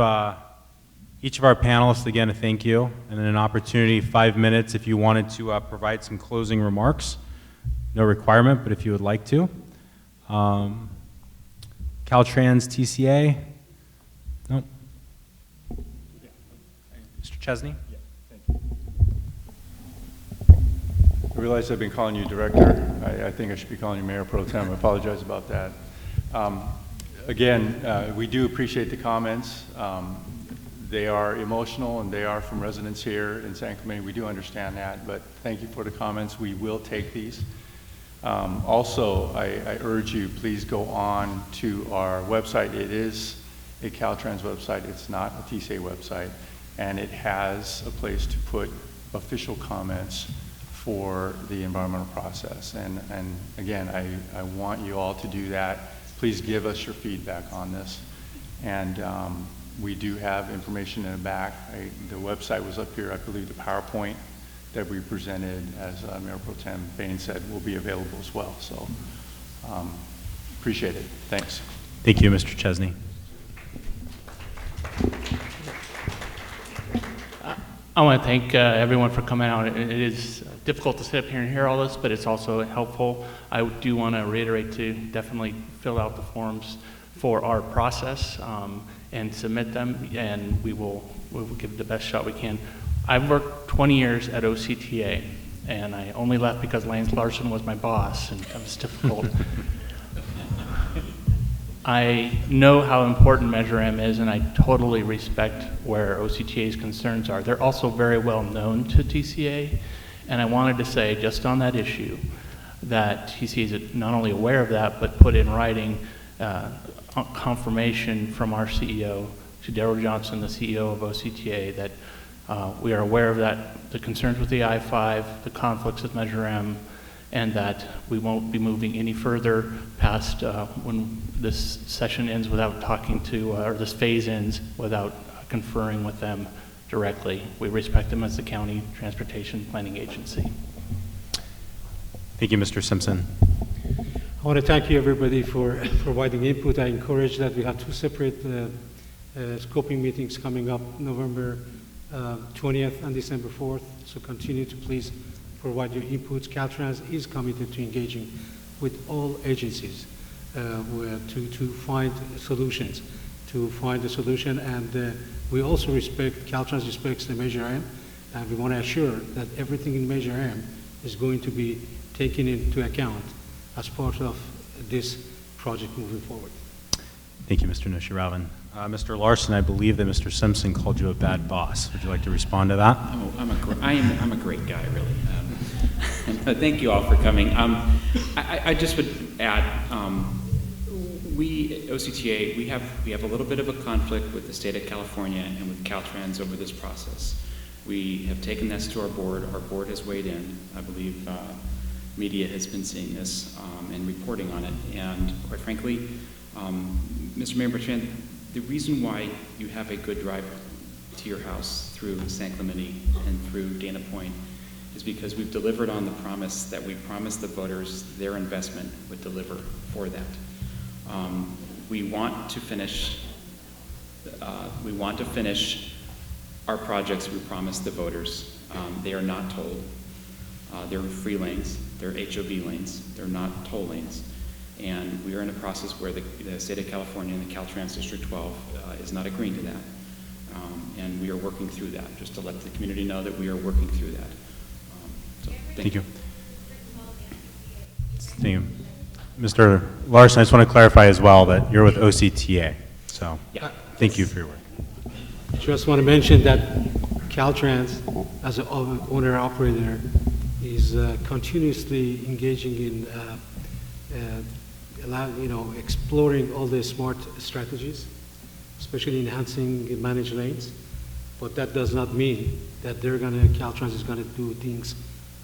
each of our panelists again a thank you and an opportunity, 5 minutes, if you wanted to provide some closing remarks. No requirement, but if you would like to. Caltrans TCA? Nope. Mr. Chesney? Yeah, thank you. I realize I've been calling you director. I think I should be calling you Mayor Pro Tem. I apologize about that. Again, we do appreciate the comments. They are emotional and they are from residents here in San Clemente. We do understand that, but thank you for the comments. We will take these. Also, I urge you, please go on to our website. It is a Caltrans website. It's not a TCA website. And it has a place to put official comments for the environmental process. And again, I want you all to do that. Please give us your feedback on this. And we do have information in the back. The website was up here. I believe the PowerPoint that we presented, as Mayor Pro Tem Bain said, will be available as well. So appreciate it. Thanks. Thank you, Mr. Chesney. I want to thank everyone for coming out. It is difficult to sit up here and hear all this, but it's also helpful. I do want to reiterate to definitely fill out the forms for our process and submit them, and we will give it the best shot we can. I've worked 20 years at OCTA, and I only left because Lance Larson was my boss, and it was difficult. I know how important Measure M is, and I totally respect where OCTA's concerns are. They're also very well known to TCA, and I wanted to say, just on that issue, that TCA is not only aware of that, but put in writing confirmation from our CEO, to Darrell Johnson, the CEO of OCTA, that we are aware of that, the concerns with the I-5, the conflicts with Measure M, and that we won't be moving any further past when this session ends without talking to, or this phase ends without conferring with them directly. We respect them as the county transportation planning agency. Thank you, Mr. Simpson. I want to thank you, everybody, for providing input. I encourage that we have two separate scoping meetings coming up, November 20th and December 4th. So continue to please provide your inputs. Caltrans is committed to engaging with all agencies to find solutions, and we also Caltrans respects the Measure M, and we want to assure that everything in Measure M is going to be taken into account as part of this project moving forward. Thank you, Mr. Nushiravan. Mr. Larson, I believe that Mr. Simpson called you a bad boss. Would you like to respond to that? Oh, I'm a great guy, really. Thank you all for coming. I just would add, we, OCTA, we have a little bit of a conflict with the state of California and with Caltrans over this process. We have taken this to our board. Our board has weighed in. I believe media has been seeing this and reporting on it. And quite frankly, Mr. Mayor Bertrand, the reason why you have a good drive to your house through San Clemente and through Dana Point is because we've delivered on the promise that we promised the voters their investment would deliver for that. We want to finish our projects we promised the voters. They are not tolled. They're free lanes. They're HOV lanes. They're not toll lanes. And we are in a process where the state of California and the Caltrans District 12 is not agreeing to that. And we are working through that, just to let the community know that we are working through that. Thank you. Thank you. Mr. Larson, I just want to clarify as well that you're with OCTA. So yeah. Thank you for your work. Just want to mention that Caltrans, as an owner-operator, is continuously engaging in exploring all the smart strategies, especially enhancing managed lanes. But that does not mean that Caltrans is going to do things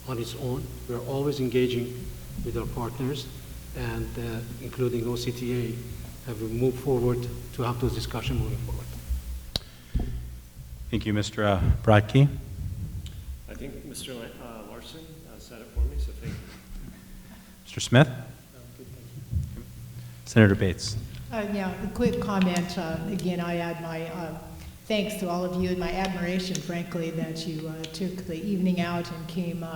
on its own. We're always engaging with our partners, and including OCTA, have we moved forward to have those discussions moving forward. Thank you, Mr. Bradkey. I think Mr. Larson said it for me, so thank you. Mr. Smith? Senator Bates. Yeah, a quick comment. Again, I add my thanks to all of you and my admiration, frankly, that you took the evening out and came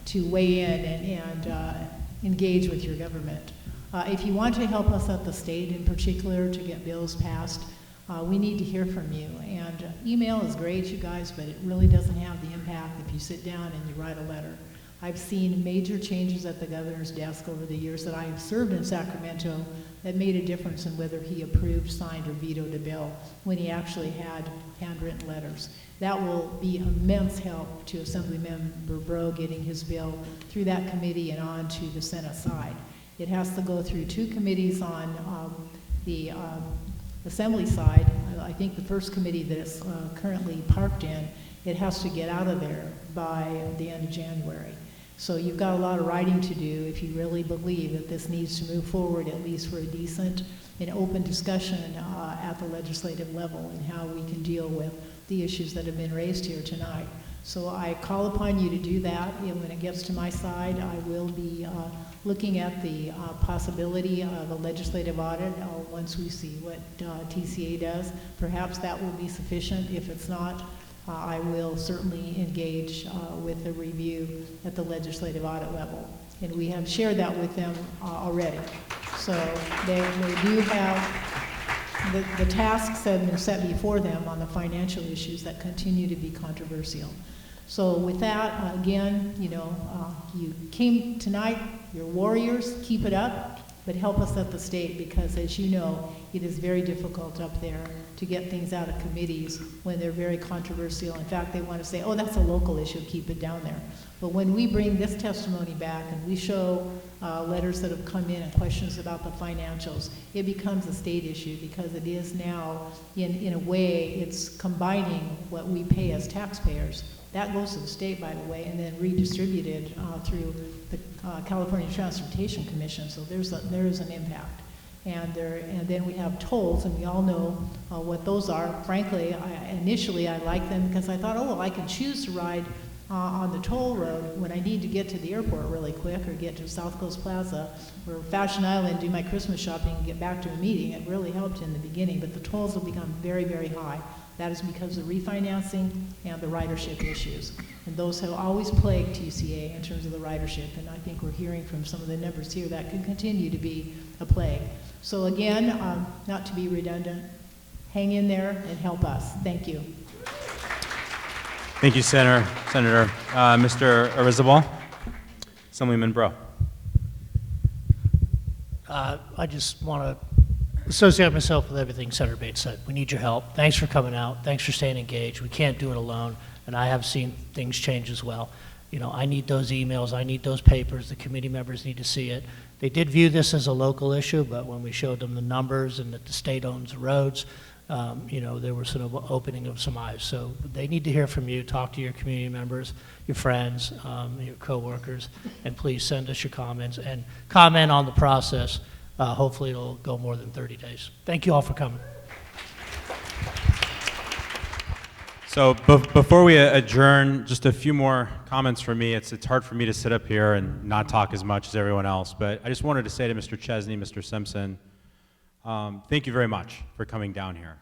to weigh in and engage with your government. If you want to help us at the state in particular to get bills passed, we need to hear from you. And email is great, you guys, but it really doesn't have the impact if you sit down and you write a letter. I've seen major changes at the governor's desk over the years that I have served in Sacramento that made a difference in whether he approved, signed, or vetoed a bill when he actually had handwritten letters. That will be immense help to Assemblymember Breaux getting his bill through that committee and on to the Senate side. It has to go through two committees on the Assembly side. I think the first committee that it's currently parked in, it has to get out of there by the end of January. So you've got a lot of writing to do if you really believe that this needs to move forward, at least for a decent and open discussion at the legislative level and how we can deal with the issues that have been raised here tonight. So I call upon you to do that, and when it gets to my side, I will be looking at the possibility of a legislative audit once we see what TCA does. Perhaps that will be sufficient. If it's not, I will certainly engage with a review at the legislative audit level. And we have shared that with them already. So they do have, the tasks have been set before them on the financial issues that continue to be controversial. So with that, again, you came tonight, you're warriors, keep it up, but help us at the state because, as you know, it is very difficult up there to get things out of committees when they're very controversial. In fact, they want to say, oh, that's a local issue, keep it down there. But when we bring this testimony back and we show letters that have come in and questions about the financials, it becomes a state issue because it is now, in a way, it's combining what we pay as taxpayers. That goes to the state, by the way, and then redistributed through the California Transportation Commission. So there is an impact. And then we have tolls, and we all know what those are. Frankly, initially I liked them because I thought, oh, well, I can choose to ride on the toll road when I need to get to the airport really quick or get to South Coast Plaza or Fashion Island, do my Christmas shopping and get back to a meeting. It really helped in the beginning, but the tolls will become very, very high. That is because of refinancing and the ridership issues. And those have always plagued TCA in terms of the ridership, and I think we're hearing from some of the numbers here that could continue to be a plague. So again, not to be redundant, hang in there and help us. Thank you. Thank you, Senator. Mr. Arizabal, Assemblyman Bro. I just want to associate myself with everything Senator Bates said. We need your help. Thanks for coming out. Thanks for staying engaged. We can't do it alone, and I have seen things change as well. You know, I need those emails. I need those papers. The committee members need to see it. They did view this as a local issue, but when we showed them the numbers and that the state owns the roads, you know, there was sort of opening of some eyes. So they need to hear from you. Talk to your community members, your friends, your coworkers, and please send us your comments and comment on the process. Hopefully it'll go more than 30 days. Thank you all for coming. So before we adjourn, just a few more comments from me. It's hard for me to sit up here and not talk as much as everyone else, but I just wanted to say to Mr. Chesney, Mr. Simpson, thank you very much for coming down here.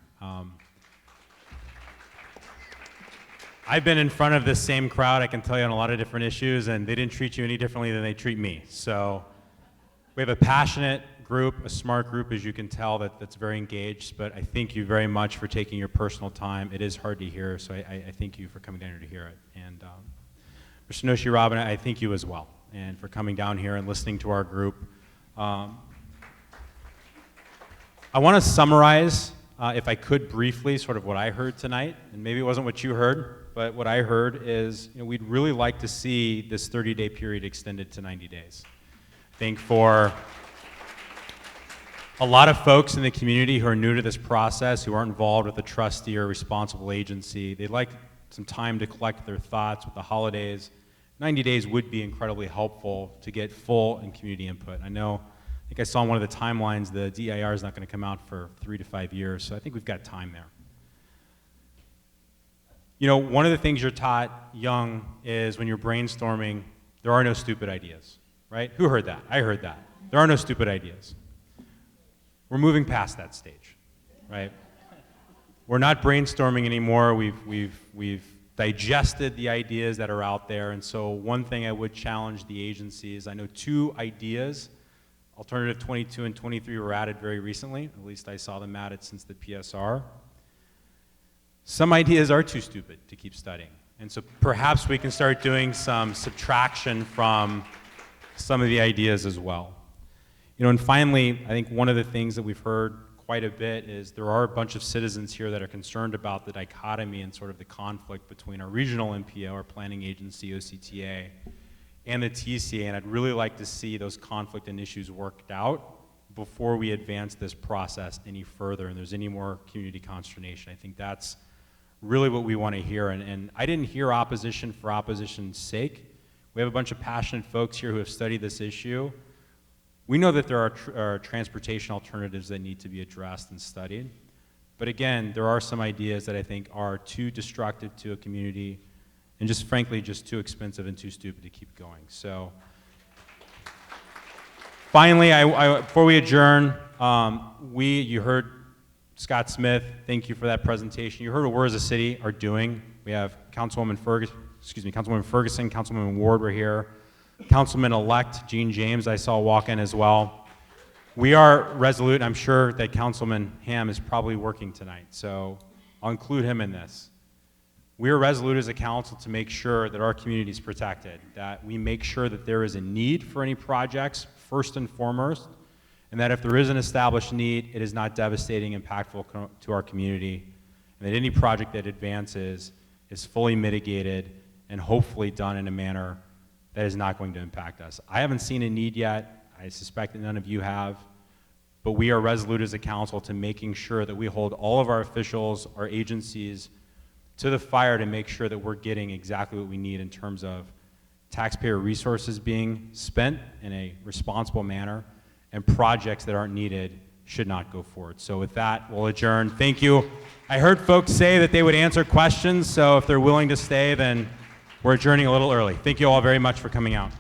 I've been in front of this same crowd, I can tell you, on a lot of different issues, and they didn't treat you any differently than they treat me. So we have a passionate group, a smart group, as you can tell, that's very engaged, but I thank you very much for taking your personal time. It is hard to hear, so I thank you for coming down here to hear it. And Mr. Noshi Robin, I thank you as well, and for coming down here and listening to our group. I want to summarize, if I could briefly, sort of what I heard tonight, and maybe it wasn't what you heard, but what I heard is, you know, we'd really like to see this 30-day period extended to 90 days. I think for a lot of folks in the community who are new to this process, who aren't involved with a trustee or responsible agency, they'd like some time to collect their thoughts with the holidays. 90 days would be incredibly helpful to get full and community input. I think I saw on one of the timelines the DIR is not going to come out for 3 to 5 years, so I think we've got time there. You know, one of the things you're taught young is when you're brainstorming, there are no stupid ideas, right? Who heard that? I heard that. There are no stupid ideas. We're moving past that stage, right? We're not brainstorming anymore. We've digested the ideas that are out there, and so one thing I would challenge the agency is, I know 2 ideas, Alternative 22 and 23, were added very recently. At least I saw them added since the PSR. Some ideas are too stupid to keep studying, and so perhaps we can start doing some subtraction from some of the ideas as well. You know, and finally, I think one of the things that we've heard quite a bit is there are a bunch of citizens here that are concerned about the dichotomy and sort of the conflict between our regional MPO, our planning agency, OCTA, and the TCA, and I'd really like to see those conflict and issues worked out before we advance this process any further and there's any more community consternation. I think that's really what we want to hear, and I didn't hear opposition for opposition's sake. We have a bunch of passionate folks here who have studied this issue. We know that there are transportation alternatives that need to be addressed and studied, but again, there are some ideas that I think are too destructive to a community and just frankly just too expensive and too stupid to keep going. So finally, before we adjourn, you heard Scott Smith, thank you for that presentation. You heard what we as a city are doing. We have Councilwoman Ferguson, Councilwoman Ward were here, Councilman-elect Gene James I saw walk in as well. We are resolute, and I'm sure that Councilman Ham is probably working tonight, so I'll include him in this. We are resolute as a council to make sure that our community is protected, that we make sure that there is a need for any projects, first and foremost, and that if there is an established need, it is not devastating, impactful to our community, and that any project that advances is fully mitigated and hopefully done in a manner that is not going to impact us. I haven't seen a need yet. I suspect that none of you have, but we are resolute as a council to making sure that we hold all of our officials, our agencies, to the fire to make sure that we're getting exactly what we need in terms of taxpayer resources being spent in a responsible manner, and projects that aren't needed should not go forward. So with that, we'll adjourn. Thank you. I heard folks say that they would answer questions, so if they're willing to stay, then we're adjourning a little early. Thank you all very much for coming out.